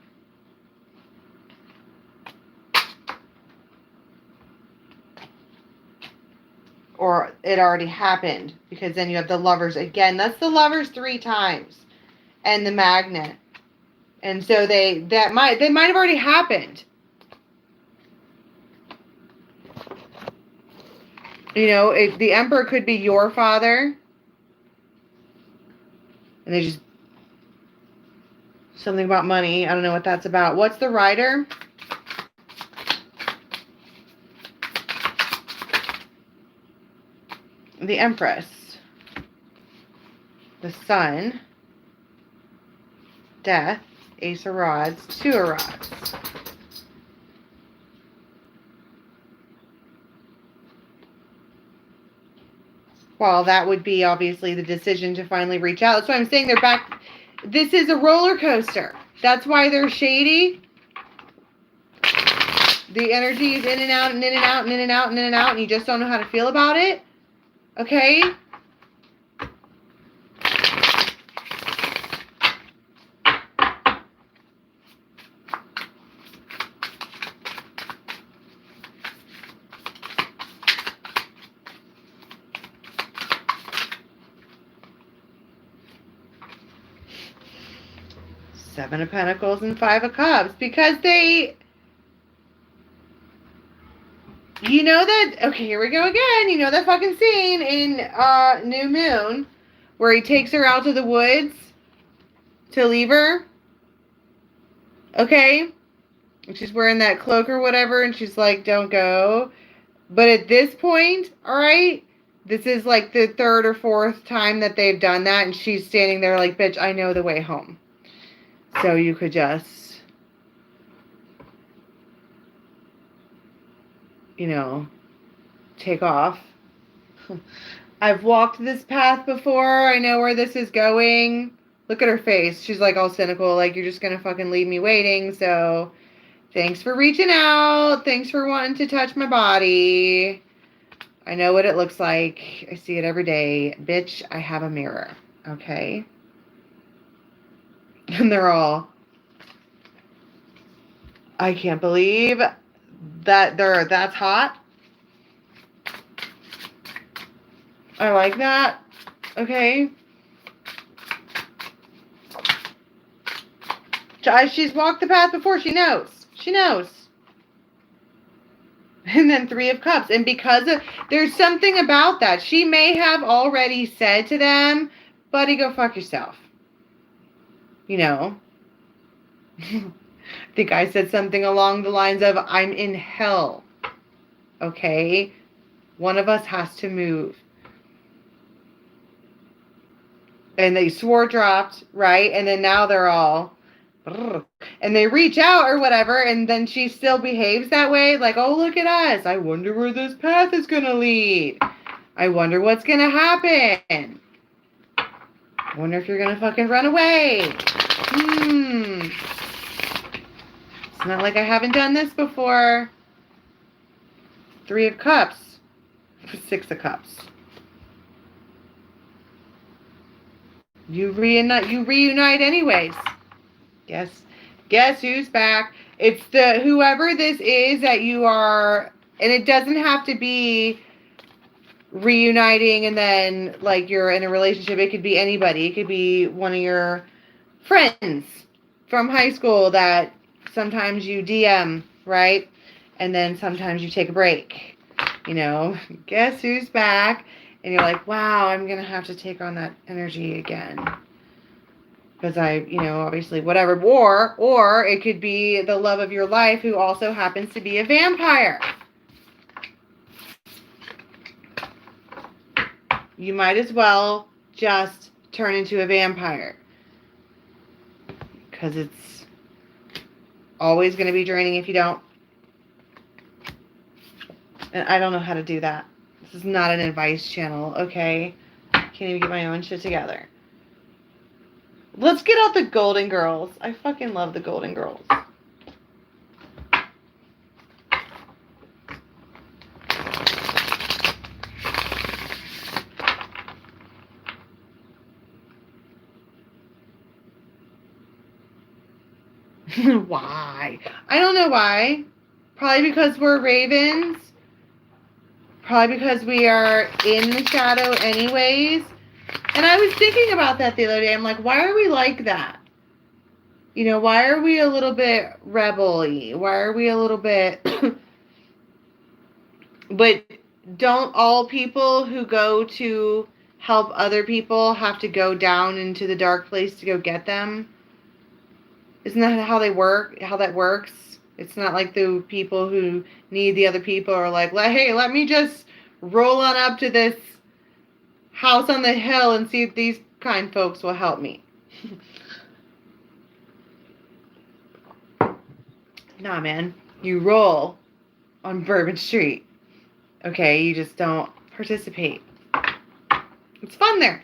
S1: Or it already happened, because then you have the Lovers again. That's the Lovers 3 times. And the Magnet. And so they might have already happened. You know, the Emperor could be your father. And they just, something about money. I don't know what that's about. What's the Rider? The Empress. The Sun. Death. Ace of Rods. 2 of Rods. Well, that would be obviously the decision to finally reach out. That's why I'm saying they're back. This is a roller coaster. That's why they're shady. The energy is in and out and in and out and in and out and in and out, and you just don't know how to feel about it. Okay? Seven of Pentacles and Five of Cups. Because they... You know that... Okay, here we go again. You know that fucking scene in New Moon where he takes her out to the woods to leave her? Okay? And she's wearing that cloak or whatever, and she's like, don't go. But at this point, alright, this is like the third or fourth time that they've done that, and she's standing there like, bitch, I know the way home. So you could just, you know, take off. I've walked this path before. I know where this is going. Look at her face. She's like all cynical, like, you're just gonna fucking leave me waiting. So thanks for reaching out. Thanks for wanting to touch my body. I know what it looks like. I see it every day. Bitch, I have a mirror. Okay? And they're all, I can't believe that that's hot. I like that. Okay. She's walked the path before. She knows. She knows. And then Three of Cups. And because of, there's something about that. She may have already said to them, buddy, go fuck yourself. You know. I think I said something along the lines of, I'm in hell. Okay? One of us has to move. And they swore dropped, right? And then now they're all, and they reach out or whatever, and then she still behaves that way. Like, oh, look at us. I wonder where this path is going to lead. I wonder what's going to happen. I wonder if you're going to fucking run away. It's not like I haven't done this before. Three of Cups. Six of Cups. You reunite anyways. Guess who's back? It's the whoever this is that you are, and it doesn't have to be reuniting and then like you're in a relationship. It could be anybody. It could be one of your friends from high school that sometimes you DM, right? And then sometimes you take a break. You know, guess who's back? And you're like, wow, I'm going to have to take on that energy again. Because obviously, whatever. Or it could be the love of your life who also happens to be a vampire. You might as well just turn into a vampire. Because it's always going to be draining if you don't. And I don't know how to do that. This is not an advice channel, okay? Can't even get my own shit together. Let's get out the Golden Girls. I fucking love the Golden Girls. Why? I don't know why. Probably because we're ravens. Probably because we are in the shadow anyways. And I was thinking about that the other day. I'm like, why are we like that? You know, why are we a little bit rebel-y? Why are we a little bit... But don't all people who go to help other people have to go down into the dark place to go get them? Isn't that how they work? How that works? It's not like the people who need the other people are like, hey, let me just roll on up to this house on the hill and see if these kind folks will help me. Nah, man. You roll on Bourbon Street. Okay, you just don't participate. It's fun there.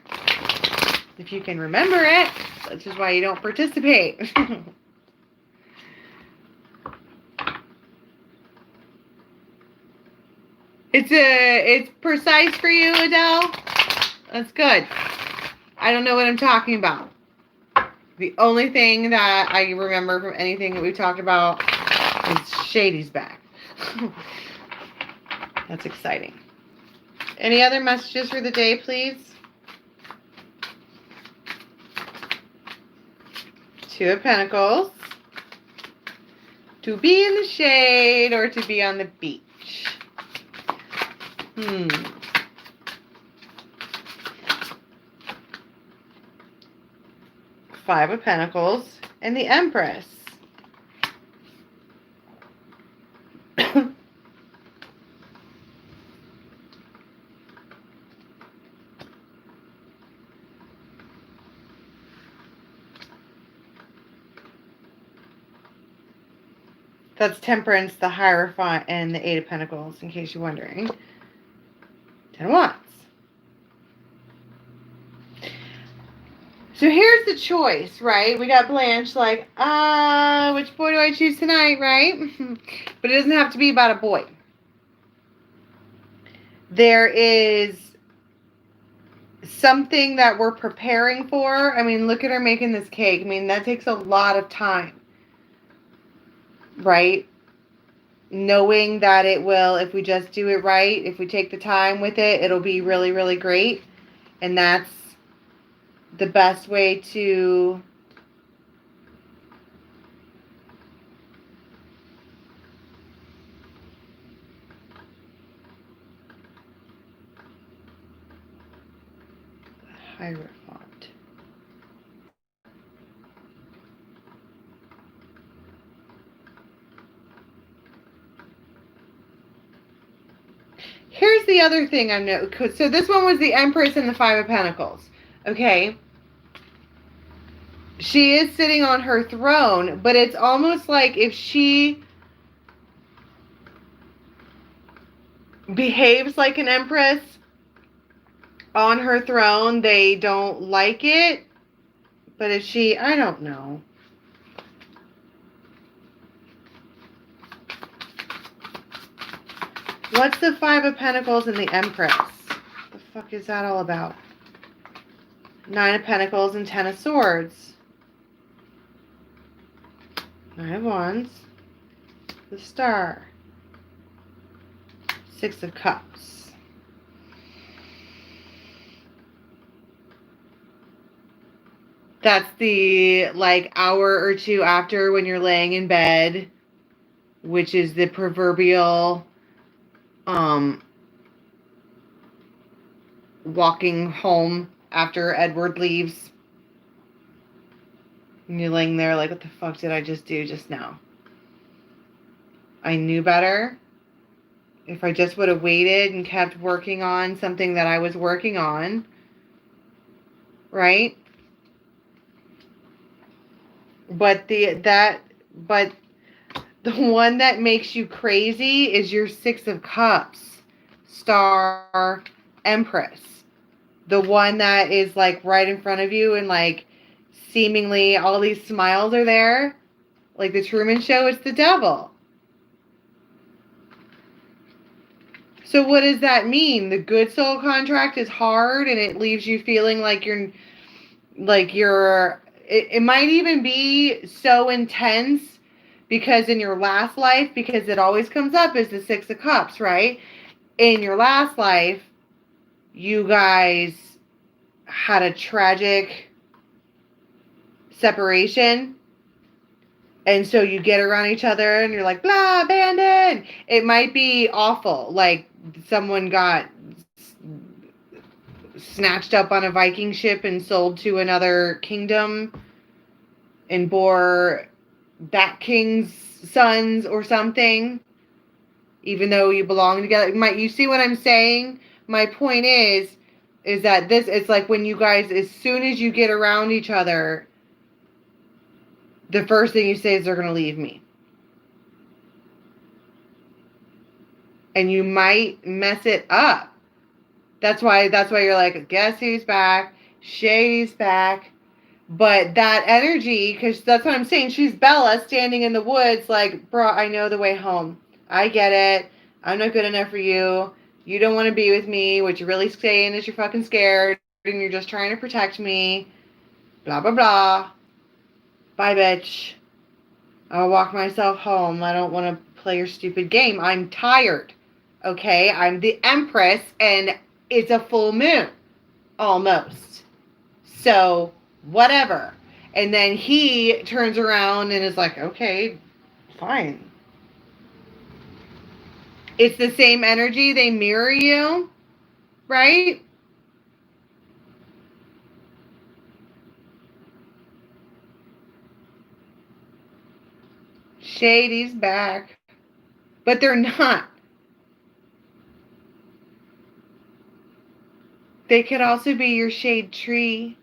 S1: If you can remember it, which is why you don't participate. It's precise for you, Adele. That's good. I don't know what I'm talking about. The only thing that I remember from anything that we talked about is Shady's back. That's exciting. Any other messages for the day, please? Two of Pentacles. To be in the shade or to be on the beach. Five of Pentacles and the Empress. That's Temperance, the Hierophant, and the Eight of Pentacles, in case you're wondering. 10 of Wands. So here's the choice, right? We got Blanche like, which boy do I choose tonight, right? But it doesn't have to be about a boy. There is something that we're preparing for. I mean, look at her making this cake. I mean, that takes a lot of time, right? Knowing that it will, if we just do it right, if we take the time with it, it'll be really, really great. And that's the best way to Hierophant. Here's the other thing I know. So this one was the Empress and the Five of Pentacles. Okay. She is sitting on her throne, but it's almost like if she behaves like an empress on her throne, they don't like it. But if she, I don't know. What's the Five of Pentacles and the Empress? What the fuck is that all about? Nine of Pentacles and 10 of Swords. Nine of Wands. The Star. Six of Cups. That's the like hour or two after when you're laying in bed, which is the proverbial walking home after Edward leaves. And you're laying there like, what the fuck did I just do just now? I knew better. If I just would have waited and kept working on something that I was working on, right? But the one that makes you crazy is your Six of Cups, Star, Empress. The one that is like right in front of you and like seemingly all these smiles are there. Like the Truman Show, it's the devil. So what does that mean? The good soul contract is hard and it leaves you feeling like it might even be so intense because in your last life, because it always comes up as the Six of Cups, right? In your last life, you guys had a tragic separation. And so you get around each other and you're like, blah, abandoned. It might be awful. Like someone got snatched up on a Viking ship and sold to another kingdom and bore that king's sons or something, even though you belong together. You see what I'm saying? My point is that it's like when you guys, as soon as you get around each other, the first thing you say is they're going to leave me. And you might mess it up That's why you're like, guess who's back? Shady's back. But that energy, because that's what I'm saying. She's Bella standing in the woods like, bro, I know the way home. I get it. I'm not good enough for you. You don't want to be with me. What you're really saying is you're fucking scared and you're just trying to protect me. Blah, blah, blah. Bye, bitch. I'll walk myself home. I don't want to play your stupid game. I'm tired. Okay? I'm the Empress and it's a full moon. Almost. So, whatever. And then he turns around and is like, okay, fine. It's the same energy. They mirror you, right? Shady's back. But they're not. They could also be your shade tree.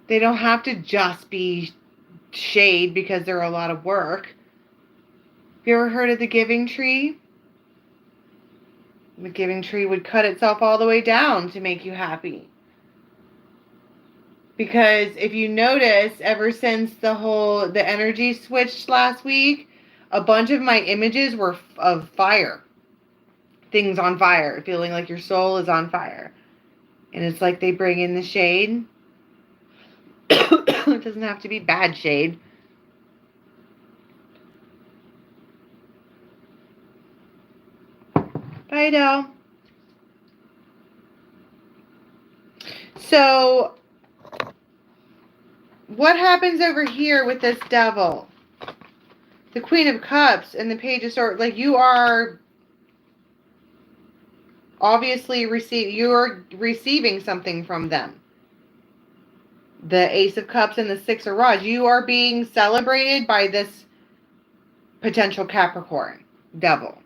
S1: They don't have to just be shade because they're a lot of work. Have you ever heard of the giving tree? The giving tree would cut itself all the way down to make you happy. Because if you notice, ever since the energy switched last week, a bunch of my images were of fire. Things on fire, feeling like your soul is on fire. And it's like they bring in the shade. It doesn't have to be bad shade. Bye, doll. So, what happens over here with this devil? The Queen of Cups and the Page of Swords. Like, you are obviously receiving something from them. The Ace of Cups and the Six of Rods. You are being celebrated by this potential Capricorn devil.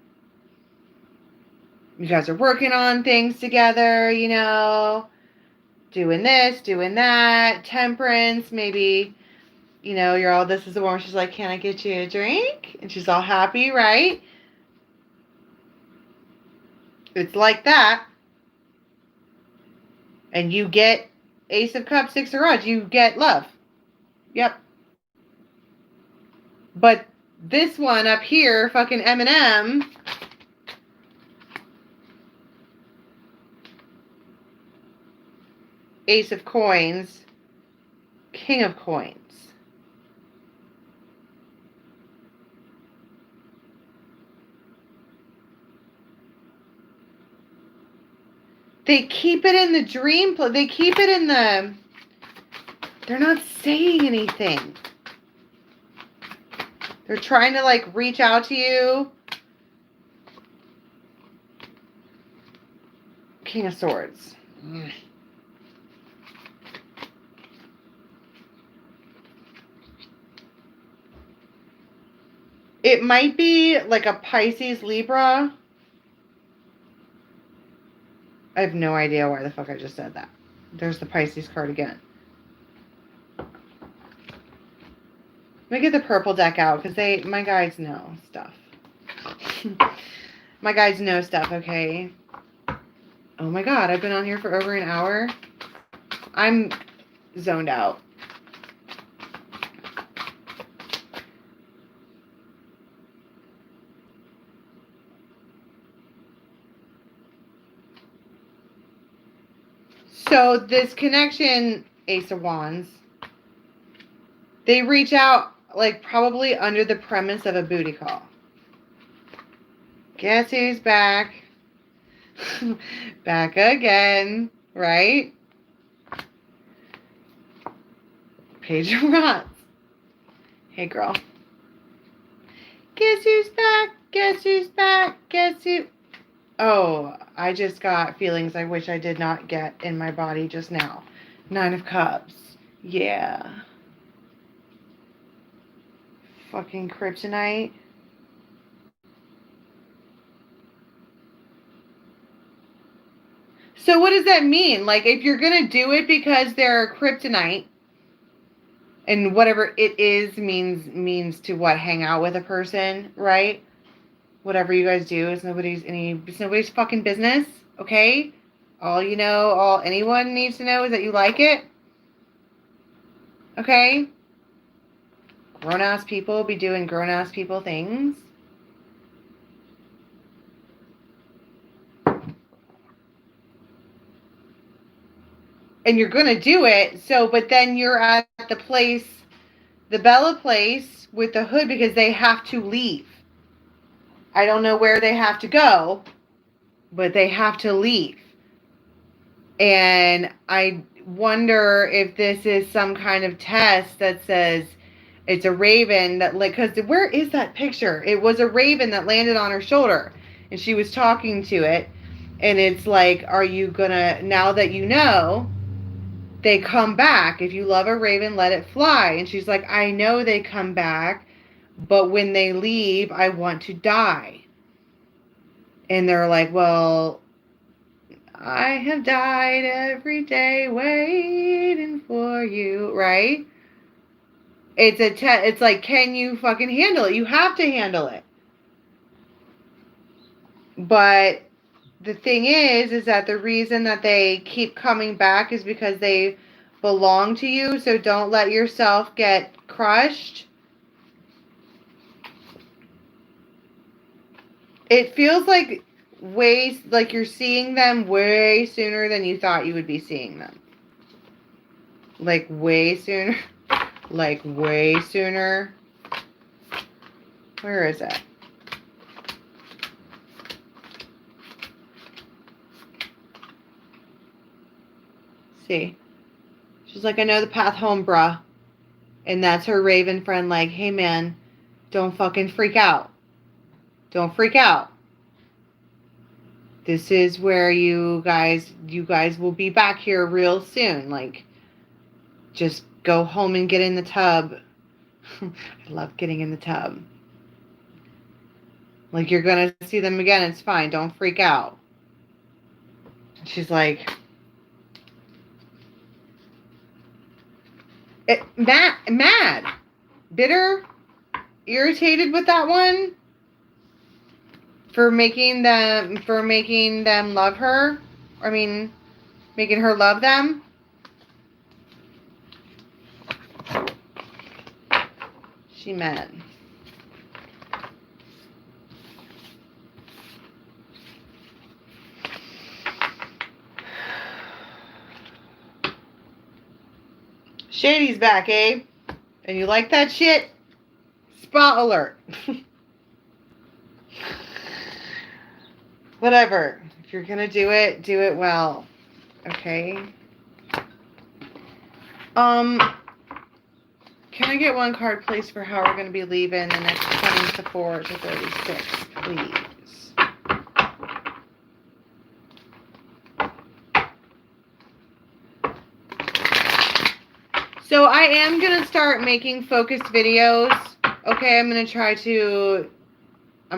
S1: You guys are working on things together, you know, doing this, doing that, temperance, maybe, you know, you're all, this is the one where she's like, can I get you a drink? And she's all happy, right? It's like that. And you get Ace of Cups, Six of Rods, you get love. Yep. But this one up here, fucking Eminem, Ace of Coins, King of Coins. They keep it in the dream. They keep it in the... They're not saying anything. They're trying to, like, reach out to you. King of Swords. It might be like a Pisces, Libra. I have no idea why the fuck I just said that. There's the Pisces card again. Let me get the purple deck out because my guides know stuff. My guides know stuff, okay? Oh my god, I've been on here for over an hour. I'm zoned out. So this connection, Ace of Wands, they reach out like probably under the premise of a booty call. Guess who's back? Back again, right? Page of Rods. Hey, girl. Guess who's back? Guess who's back? Guess who? Oh, I just got feelings I wish I did not get in my body just now. Nine of Cups. Yeah. Fucking kryptonite. So what does that mean? Like, if you're going to do it because they're kryptonite, and whatever it is means to what? Hang out with a person, right? Whatever you guys do is nobody's fucking business. Okay? All anyone needs to know is that you like it. Okay? Grown-ass people be doing grown-ass people things. And you're going to do it. But then you're at the place, the Bella place with the hood because they have to leave. I don't know where they have to go, but they have to leave. And I wonder if this is some kind of test that says it's a raven that, like, because where is that picture? It was a raven that landed on her shoulder and she was talking to it. And it's like, are you gonna, now that you know, they come back. If you love a raven, let it fly. And she's like, I know they come back, but when they leave, I want to die. And they're like, well, I have died every day waiting for you, right? It's like, can you fucking handle it? You have to handle it. But the thing is that the reason that they keep coming back is because they belong to you. So don't let yourself get crushed. It feels like you're seeing them way sooner than you thought you would be seeing them. Like way sooner. Like way sooner. Where is it? See. She's like, I know the path home, bruh. And that's her raven friend like, hey man, don't fucking freak out. Don't freak out. This is where you guys will be back here real soon. Like, just go home and get in the tub. I love getting in the tub. Like, you're gonna see them again. It's fine. Don't freak out. She's like, mad, bitter, irritated with that one for making them love her. I mean, making her love them. She mad. Shady's back, eh? And you like that shit? Spot alert. Whatever. If you're gonna do it well. Okay? Can I get one card, please, for how we're gonna be leaving the next 24 to 36, please? So I am going to start making focused videos. Okay, I'm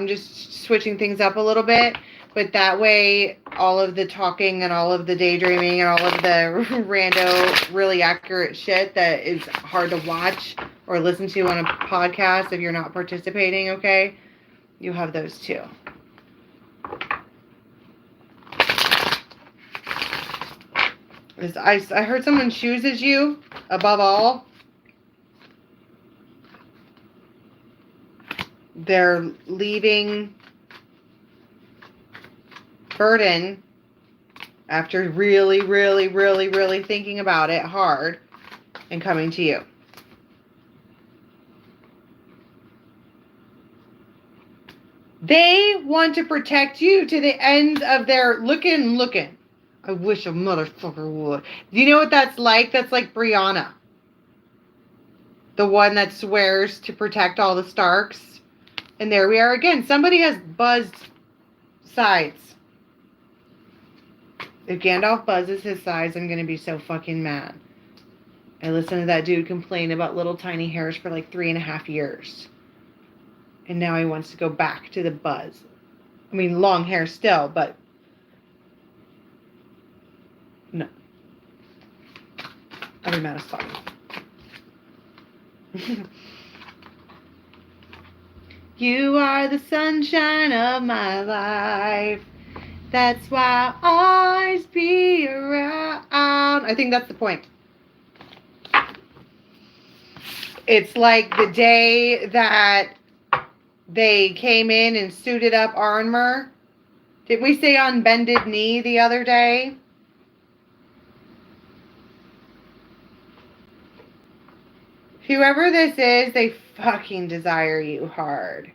S1: just switching things up a little bit. But that way, all of the talking and all of the daydreaming and all of the rando, really accurate shit that is hard to watch or listen to on a podcast if you're not participating, okay? You have those too. I heard someone chooses you above all. They're leaving burden after really, really, really, really thinking about it hard and coming to you. They want to protect you to the ends of their looking. I wish a motherfucker would. Do you know what that's like? That's like Brianna. The one that swears to protect all the Starks. And there we are again. Somebody has buzzed sides. If Gandalf buzzes his sides, I'm going to be so fucking mad. I listened to that dude complain about little tiny hairs for like 3.5 years. And now he wants to go back to the buzz. I mean, long hair still, but no. I'll be mad as fuck. You are the sunshine of my life. That's why I'll always be around. I think that's the point. It's like the day that they came in and suited up armor. Didn't we say on bended knee the other day? Whoever this is, they fucking desire you hard.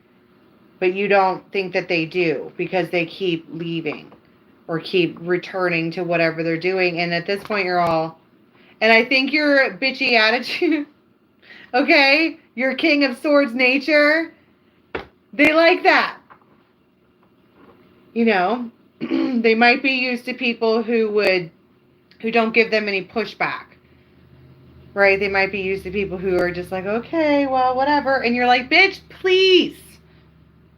S1: But you don't think that they do because they keep leaving or keep returning to whatever they're doing. And at this point, you're all... And I think your bitchy attitude, okay, your King of Swords nature, they like that. You know, they might be used to people who don't give them any pushback. Right? They might be used to people who are just like, okay, well, whatever. And you're like, bitch, please.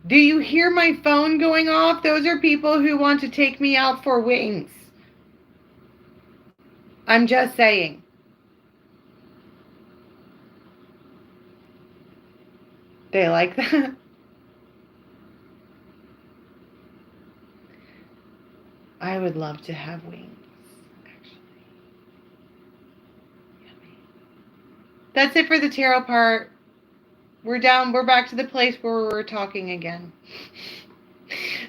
S1: Do you hear my phone going off? Those are people who want to take me out for wings. I'm just saying. They like that. I would love to have wings, actually. Yummy. That's it for the tarot part. We're back to the place where we're talking again.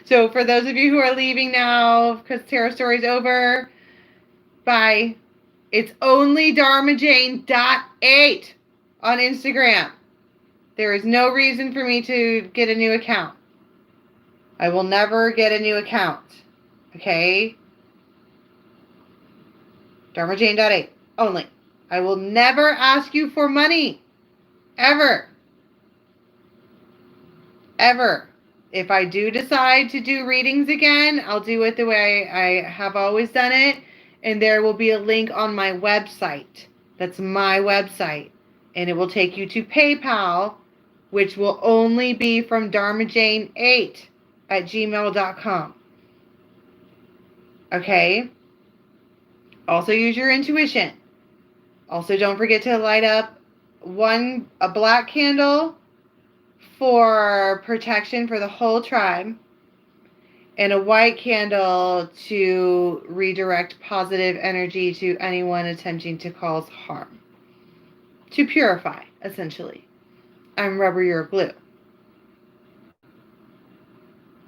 S1: So for those of you who are leaving now, because tarot story's over, bye. It's only dharmajane.8 on Instagram. There is no reason for me to get a new account. I will never get a new account. Okay? dharmajane.8 only. I will never ask you for money. Ever. Ever. If I do decide to do readings again, I'll do it the way I have always done it. And there will be a link on my website. That's my website. And it will take you to PayPal, which will only be from dharmajane8@gmail.com. Okay? Also use your intuition. Also don't forget to light up a black candle for protection for the whole tribe, and a white candle to redirect positive energy to anyone attempting to cause harm. To purify, essentially. I'm rubber, you're glue.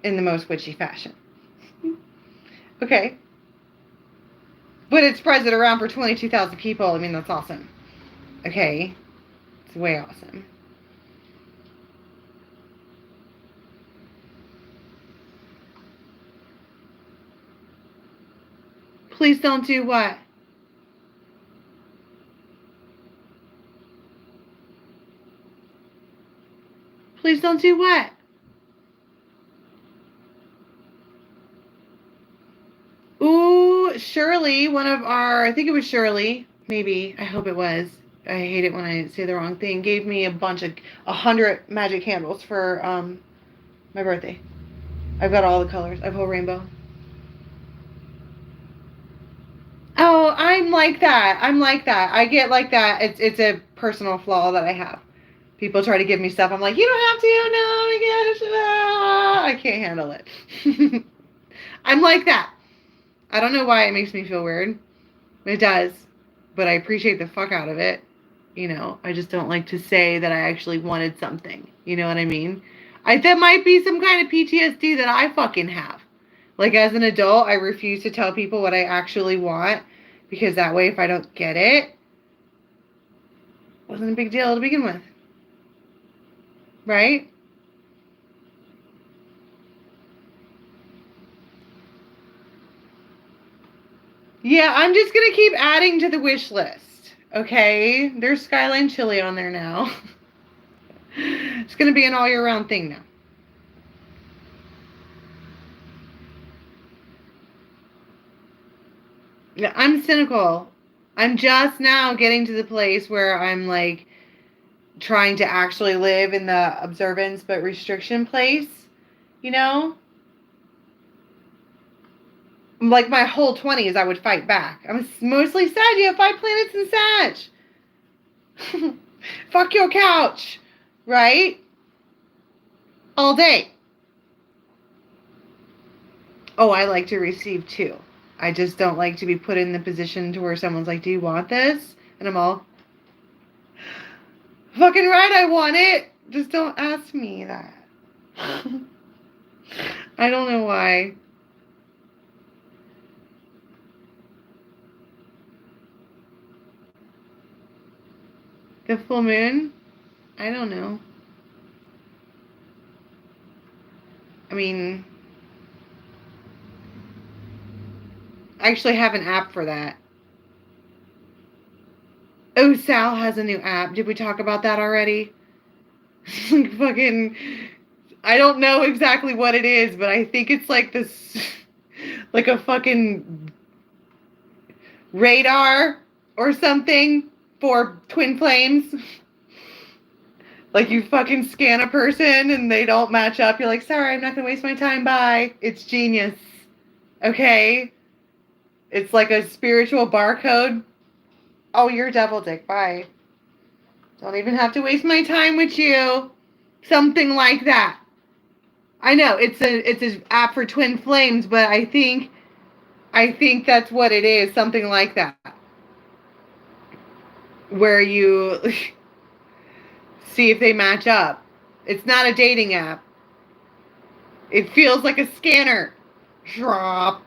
S1: In the most witchy fashion. Okay. But it spreads it around for 22,000 people. I mean, that's awesome. Okay. It's way awesome. Please don't do what? Please don't do what? Ooh, Shirley, I think it was Shirley, maybe, I hope it was. I hate it when I say the wrong thing. Gave me 100 magic candles for my birthday. I've got all the colors. I have a whole rainbow. Oh, I'm like that. I get like that. It's a personal flaw that I have. People try to give me stuff. I'm like, you don't have to. No, I can't handle it. I'm like that. I don't know why it makes me feel weird. It does. But I appreciate the fuck out of it. You know, I just don't like to say that I actually wanted something. You know what I mean? That might be some kind of PTSD that I fucking have. Like, as an adult, I refuse to tell people what I actually want. Because that way, if I don't get it, it wasn't a big deal to begin with. Right? Yeah, I'm just going to keep adding to the wish list. Okay? There's Skyline Chili on there now. It's going to be an all year round thing now. Yeah, I'm cynical. I'm just now getting to the place where I'm like trying to actually live in the observance but restriction place, you know? Like my whole 20s, I would fight back. I'm mostly Sag. You have 5 planets in Sag. Fuck your couch. Right? All day. Oh, I like to receive too. I just don't like to be put in the position to where someone's like, do you want this? And I'm all, fucking right, I want it. Just don't ask me that. I don't know why. The full moon? I don't know. I mean, I actually have an app for that. Oh, Sal has a new app. Did we talk about that already? Like fucking, I don't know exactly what it is, but I think it's like this, like a fucking radar or something for twin flames. Like you fucking scan a person and they don't match up. You're like, sorry, I'm not gonna waste my time. Bye. It's genius. Okay? It's like a spiritual barcode. Oh, you're double dick. Bye. Don't even have to waste my time with you. Something like that. I know it's an app for twin flames, but I think that's what it is. Something like that. Where you see if they match up. It's not a dating app. It feels like a scanner. Drop.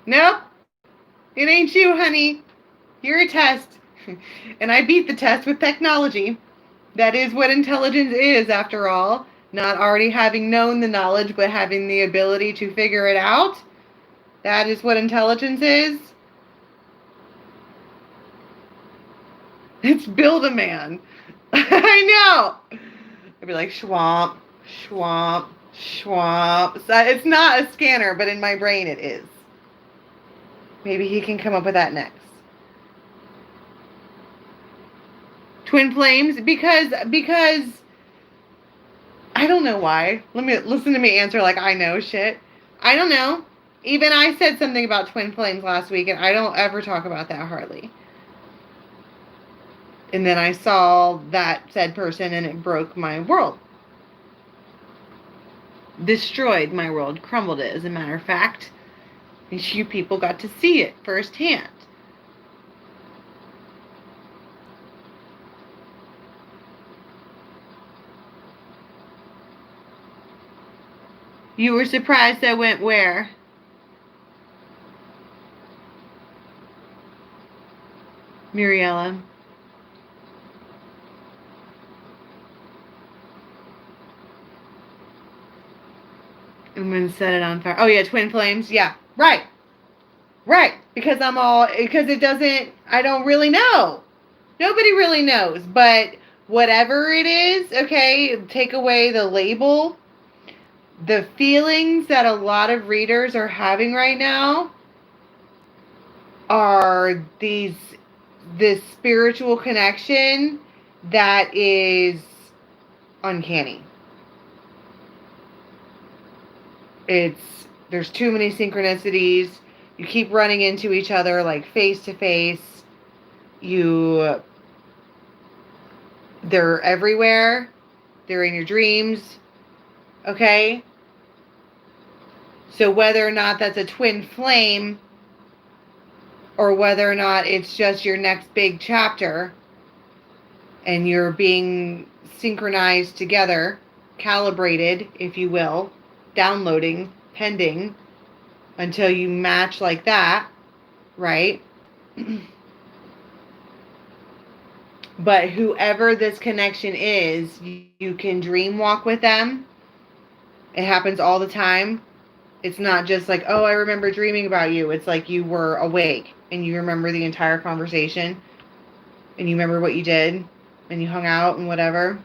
S1: Nope. It ain't you, honey. You're a test. And I beat the test with technology. That is what intelligence is, after all. Not already having known the knowledge, but having the ability to figure it out. That is what intelligence is. It's Build-A-Man. I know. I'd be like, schwamp, schwamp, schwamp. So it's not a scanner, but in my brain it is. Maybe he can come up with that next. Twin flames? Because I don't know why. Listen to me answer like I know shit. I don't know. Even I said something about twin flames last week, and I don't ever talk about that hardly. And then I saw that said person, and it broke my world. Destroyed my world. Crumbled it, as a matter of fact. And you people got to see it firsthand. You were surprised I went where? Muriella. And then set it on fire. Oh yeah, twin flames. Yeah, right. Right. Because I don't really know. Nobody really knows. But whatever it is, okay, take away the label. The feelings that a lot of readers are having right now are this spiritual connection that is uncanny. There's too many synchronicities. You keep running into each other like face to face. They're everywhere. They're in your dreams. Okay? So whether or not that's a twin flame, or whether or not it's just your next big chapter, and you're being synchronized together, calibrated, if you will, downloading, pending, until you match like that, right? But whoever this connection is, you can dream walk with them. It happens all the time. It's not just like, oh, I remember dreaming about you. It's like you were awake and you remember the entire conversation and you remember what you did and you hung out and whatever.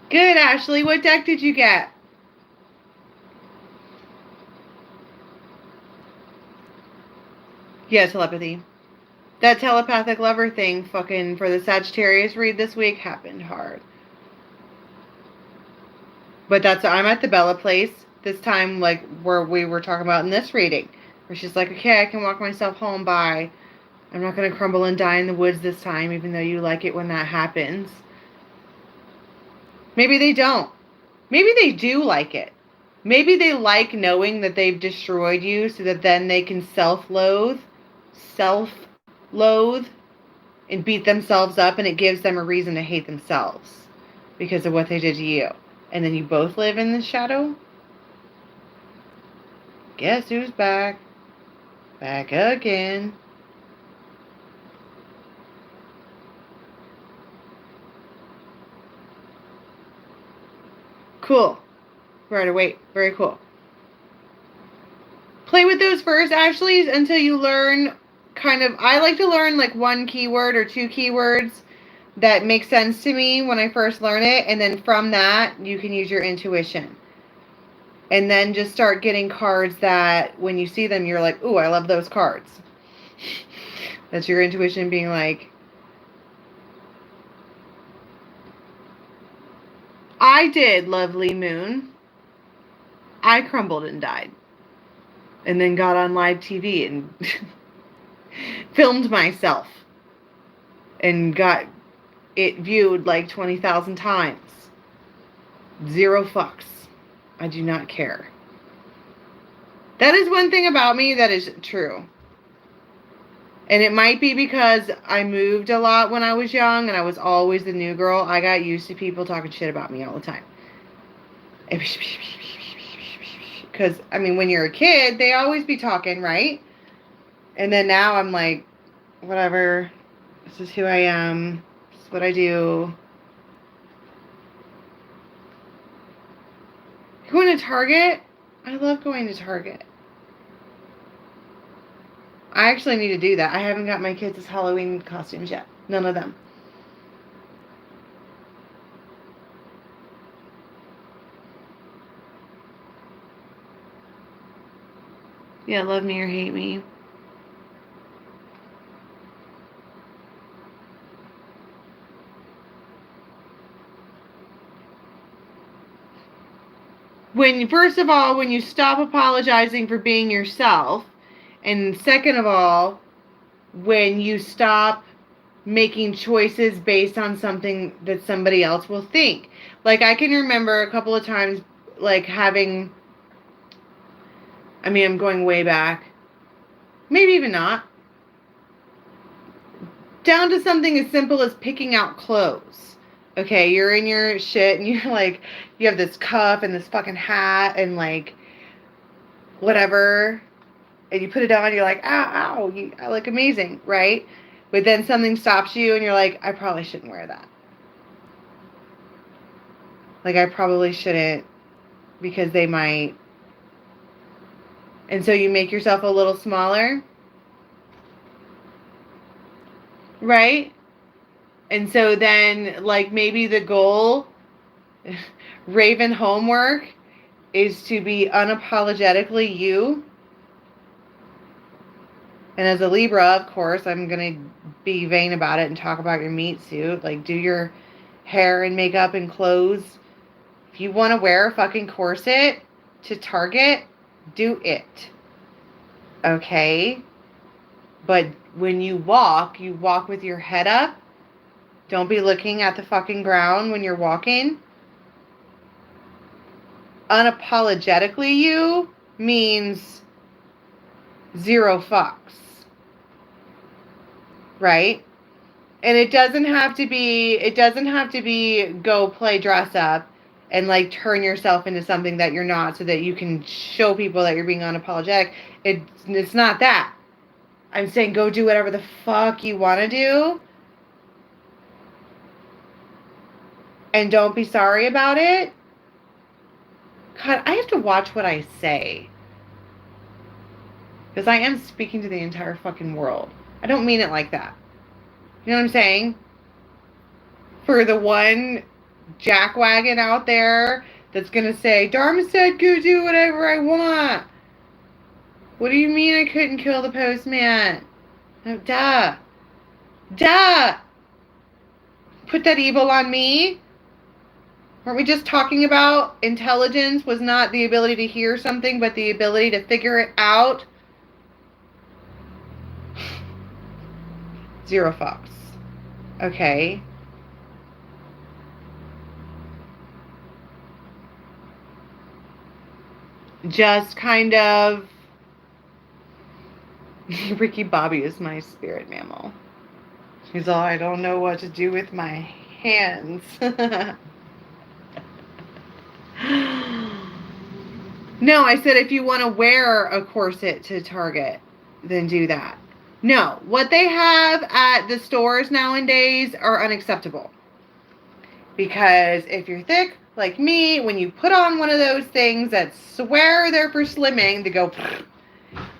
S1: Good, Ashley. What deck did you get? Yeah, telepathy. That telepathic lover thing fucking for the Sagittarius read this week happened hard. But I'm at the Bella place this time, like where we were talking about in this reading, where she's like, okay, I can walk myself home, bye. I'm not going to crumble and die in the woods this time, even though you like it when that happens. Maybe they don't. Maybe they do like it. Maybe they like knowing that they've destroyed you so that then they can self-loathe, and beat themselves up, and it gives them a reason to hate themselves because of what they did to you. And then you both live in the shadow? Guess who's back? Back again. Cool. Right away. Very cool. Play with those first, Ashley, until you learn I like to learn like one keyword or two keywords that make sense to me when I first learn it. And then from that, you can use your intuition. And then just start getting cards that when you see them, you're like, ooh, I love those cards. That's your intuition being like, I did, lovely moon. I crumbled and died. And then got on live TV and filmed myself. And got it viewed like 20,000 times. 0 fucks. I do not care. That is one thing about me that is true. And it might be because I moved a lot when I was young and I was always the new girl. I got used to people talking shit about me all the time. Because, I mean, when you're a kid, they always be talking, right? And then now I'm like, whatever. This is who I am. This is what I do. Going to Target? I love going to Target. I actually need to do that. I haven't got my kids' Halloween costumes yet. None of them. Yeah, love me or hate me. First of all, when you stop apologizing for being yourself, and second of all, when you stop making choices based on something that somebody else will think. Like, I can remember a couple of times, like, I'm going way back. Maybe even not. Down to something as simple as picking out clothes. Okay, you're in your shit and you're like, you have this cuff and this fucking hat and like, whatever. And you put it on, you're like, ow, I look amazing, right? But then something stops you and you're like, I probably shouldn't wear that. Like, I probably shouldn't because they might. And so you make yourself a little smaller. Right? And so then, like, maybe the goal, Raven homework, is to be unapologetically you. And as a Libra, of course, I'm going to be vain about it and talk about your meat suit. Like, do your hair and makeup and clothes. If you want to wear a fucking corset to Target, do it. Okay? But when you walk with your head up. Don't be looking at the fucking ground when you're walking. Unapologetically you means 0 fucks. Right? And it doesn't have to be go play dress up and like turn yourself into something that you're not so that you can show people that you're being unapologetic. It's not that. I'm saying go do whatever the fuck you want to do. And don't be sorry about it. God, I have to watch what I say. Because I am speaking to the entire fucking world. I don't mean it like that. You know what I'm saying? For the one jackwagon out there that's going to say, Dharma said go do whatever I want. What do you mean I couldn't kill the postman? No, duh. Duh. Put that evil on me. Weren't we just talking about intelligence was not the ability to hear something, but the ability to figure it out? 0 fucks. Okay. just kind of, Ricky Bobby is my spirit mammal. He's all, I don't know what to do with my hands. No, I said if you want to wear a corset to Target, then do that. No, what they have at the stores nowadays are unacceptable. Because if you're thick, like me, when you put on one of those things that swear they're for slimming, they go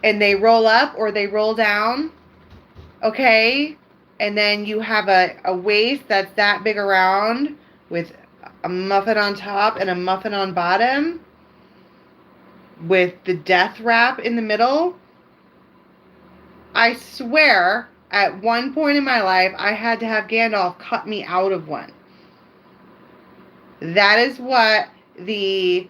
S1: and they roll up or they roll down, okay? And then you have a waist that's that big around with a muffin on top and a muffin on bottom with the death wrap in the middle. I swear, at one point in my life, I had to have Gandalf cut me out of one. That is what the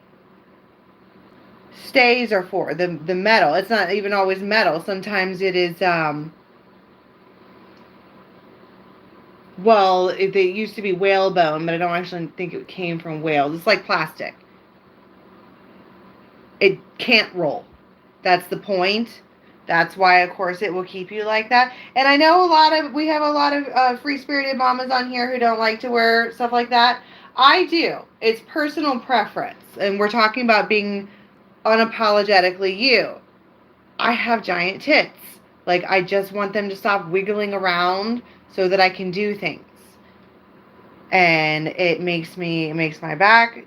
S1: stays are for, the metal. It's not even always metal. Sometimes it is, well, it used to be whalebone, but I don't actually think it came from whales. It's like plastic. It can't roll. That's the point. That's why, of course, it will keep you like that. And I know we have a lot of free-spirited mamas on here who don't like to wear stuff like that. I do. It's personal preference. And we're talking about being unapologetically you. I have giant tits. Like, I just want them to stop wiggling around so that I can do things. And it makes my back,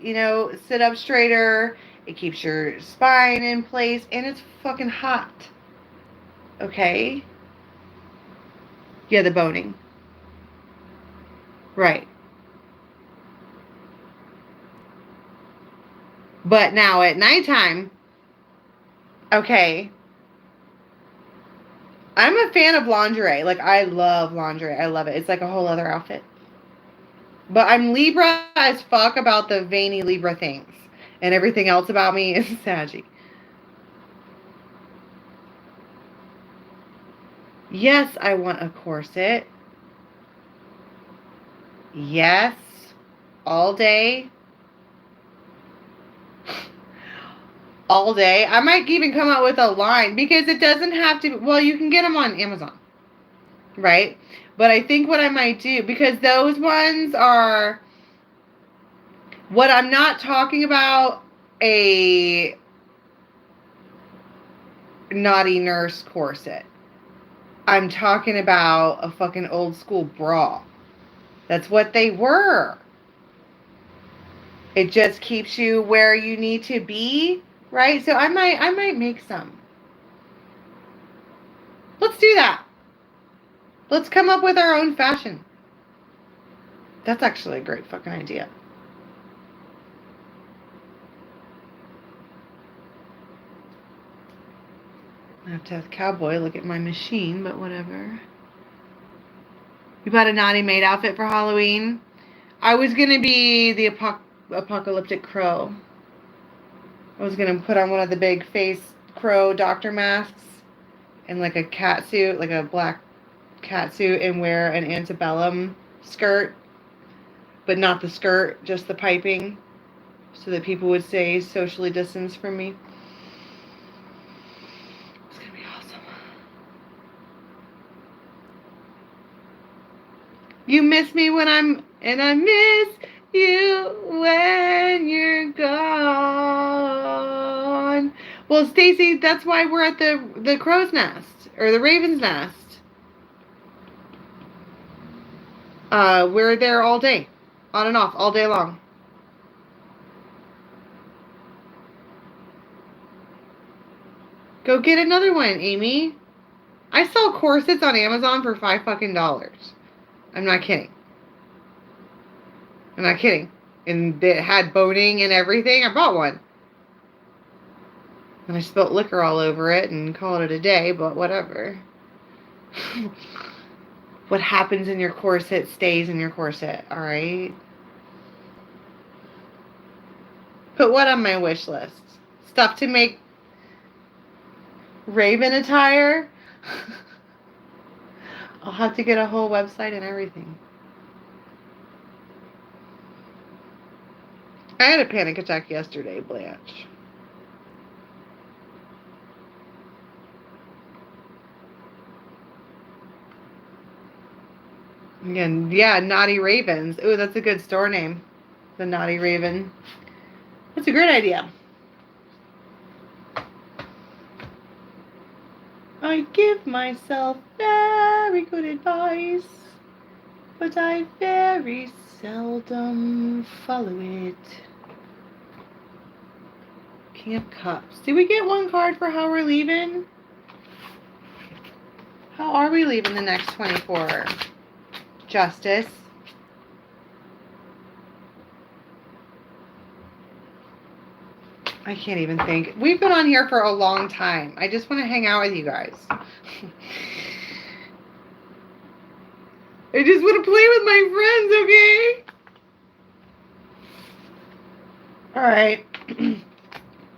S1: sit up straighter. It keeps your spine in place. And it's fucking hot. Okay? Yeah, the boning. Right. But now at nighttime, okay, I'm a fan of lingerie. Like, I love lingerie. I love it. It's like a whole other outfit. But I'm Libra as fuck about the veiny Libra things. And everything else about me is saggy. Yes, I want a corset. Yes. All day. All day. I might even come out with a line because it doesn't have to. Well, you can get them on Amazon. Right? But I think what I might do, because those ones are, what I'm not talking about, a naughty nurse corset. I'm talking about a fucking old school bra. That's what they were. It just keeps you where you need to be, right? So I might make some. Let's do that. Let's come up with our own fashion. That's actually a great fucking idea. I have to have Cowboy look at my machine, but whatever. You bought a naughty maid outfit for Halloween? I was going to be the apocalyptic crow. I was going to put on one of the big face crow doctor masks and like a cat suit, like a black cat suit, and wear an antebellum skirt, but not the skirt, just the piping, so that people would stay socially distanced from me. It's going to be awesome. You miss me when and I miss you when you're gone. Well, Stacy, that's why we're at the crow's nest, or the raven's nest. We're there all day, on and off, all day long. Go get another one, Amy. I sell corsets on Amazon for $5 fucking. I'm not kidding. I'm not kidding. And it had boning and everything. I bought one. And I spilt liquor all over it and called it a day, but whatever. What happens in your corset stays in your corset, alright? Put what on my wish list? Stuff to make raven attire? I'll have to get a whole website and everything. I had a panic attack yesterday, Blanche. Again, yeah, Naughty Ravens. Ooh, that's a good store name. The Naughty Raven. That's a great idea. I give myself very good advice, but I very seldom follow it. King of Cups. Did we get one card for how we're leaving? How are we leaving the next 24? Justice. I can't even think. We've been on here for a long time. I just want to hang out with you guys. I just want to play with my friends, okay? All right.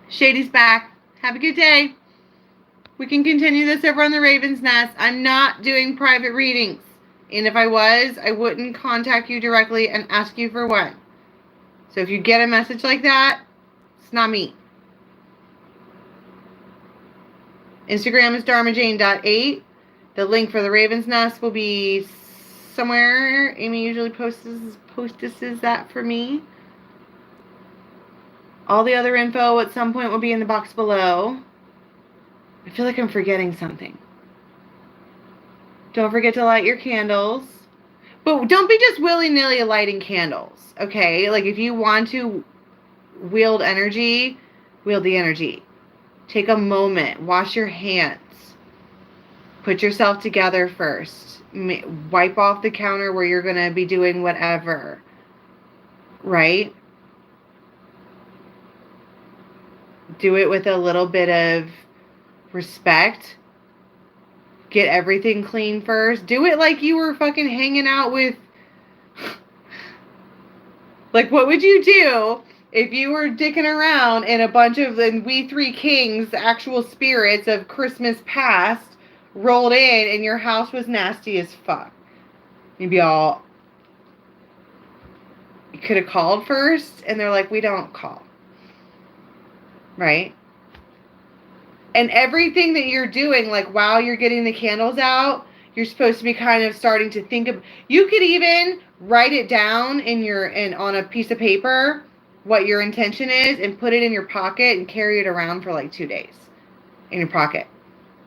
S1: Shady's back. Have a good day. We can continue this over on the Raven's Nest. I'm not doing private readings. And if I was, I wouldn't contact you directly and ask you for one. So if you get a message like that, it's not me. Instagram is dharmajane.8. The link for the Raven's Nest will be somewhere. Amy usually postesses that for me. All the other info at some point will be in the box below. I feel like I'm forgetting something. Don't forget to light your candles. But don't be just willy-nilly lighting candles, okay? Like, if you want to wield energy, wield the energy. Take a moment. Wash your hands. Put yourself together first. Wipe off the counter where you're going to be doing whatever. Right? Do it with a little bit of respect. Get everything clean first. Do it like you were fucking hanging out with... Like, what would you do if you were dicking around and a bunch of the We Three Kings, actual spirits of Christmas past, rolled in and your house was nasty as fuck? You'd be all... You could have called first, and they're like, we don't call. Right? And everything that you're doing, like while you're getting the candles out, you're supposed to be kind of starting to think of... You could even write it down on a piece of paper what your intention is and put it in your pocket and carry it around for like 2 days in your pocket.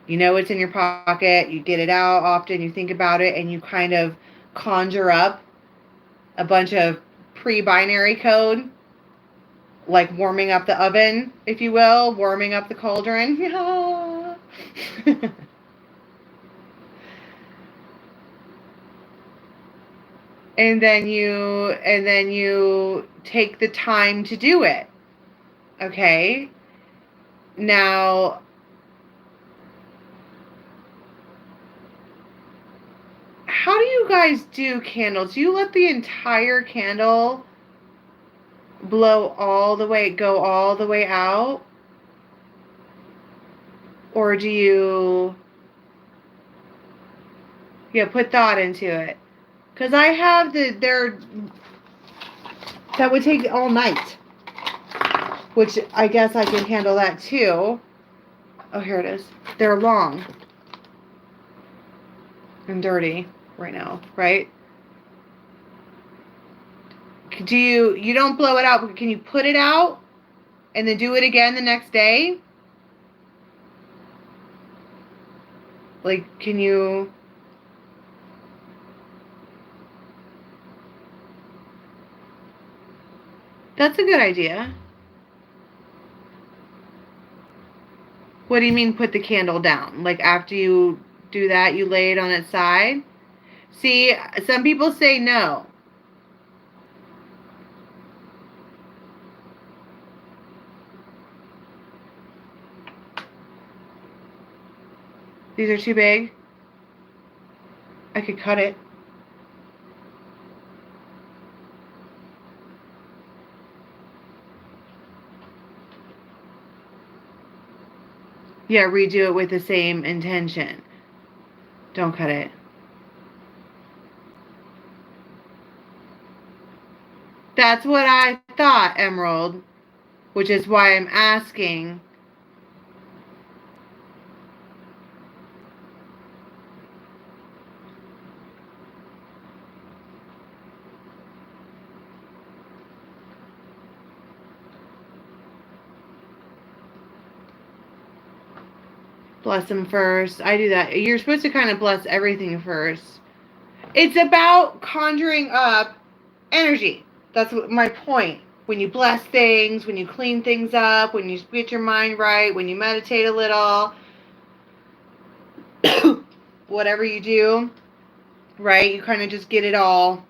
S1: You know it's in your pocket. You get it out often. You think about it and you kind of conjure up a bunch of pre-binary code, like warming up the oven, if you will, warming up the cauldron. And then you take the time to do it. Okay? Now, how do you guys do candles? Do you let the entire candle go all the way out? Or do you put thought into it? Because I have that would take all night. Which I guess I can handle that too. Oh, here it is. They're long. And dirty right now, right? You don't blow it out, but can you put it out and then do it again the next day? Like, can you... That's a good idea. What do you mean put the candle down? Like after you do that, you lay it on its side? See, some people say no. These are too big. I could cut it. Yeah, redo it with the same intention. Don't cut it. That's what I thought, Emerald, which is why I'm asking. Bless them first. I do that. You're supposed to kind of bless everything first. It's about conjuring up energy. That's my point. When you bless things, when you clean things up, when you get your mind right, when you meditate a little, whatever you do, right? You kind of just get it all.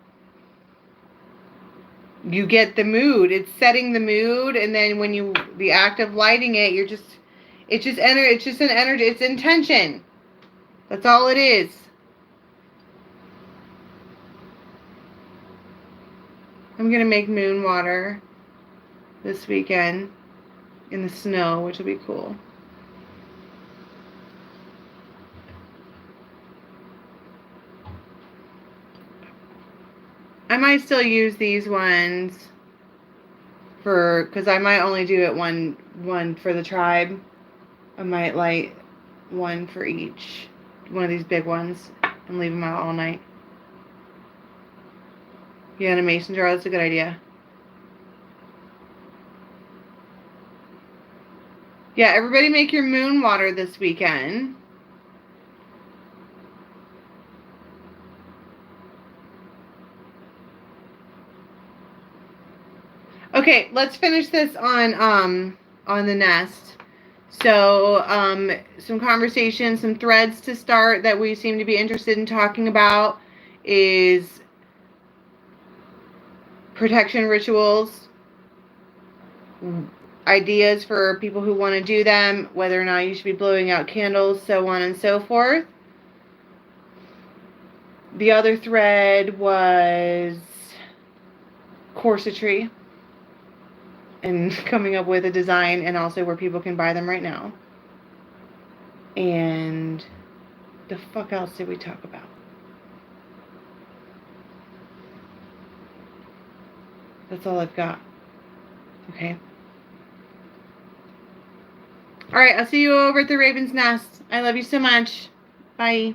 S1: You get the mood. It's setting the mood, and then when you the act of lighting it, it's just an energy. It's intention. That's all it is. I'm gonna make moon water this weekend in the snow, which will be cool. I might still use these ones because I might only do it one for the tribe. I might light one for each, one of these big ones, and leave them out all night. Yeah, in a mason jar, that's a good idea. Yeah, everybody make your moon water this weekend. Okay, let's finish this on the nest. So, some conversation, some threads to start that we seem to be interested in talking about is protection rituals, ideas for people who want to do them, whether or not you should be blowing out candles, so on and so forth. The other thread was corsetry and coming up with a design, and also where people can buy them right now. And the fuck else did we talk about? That's all I've got. Okay. All right, I'll see you over at the Raven's Nest. I love you so much. Bye.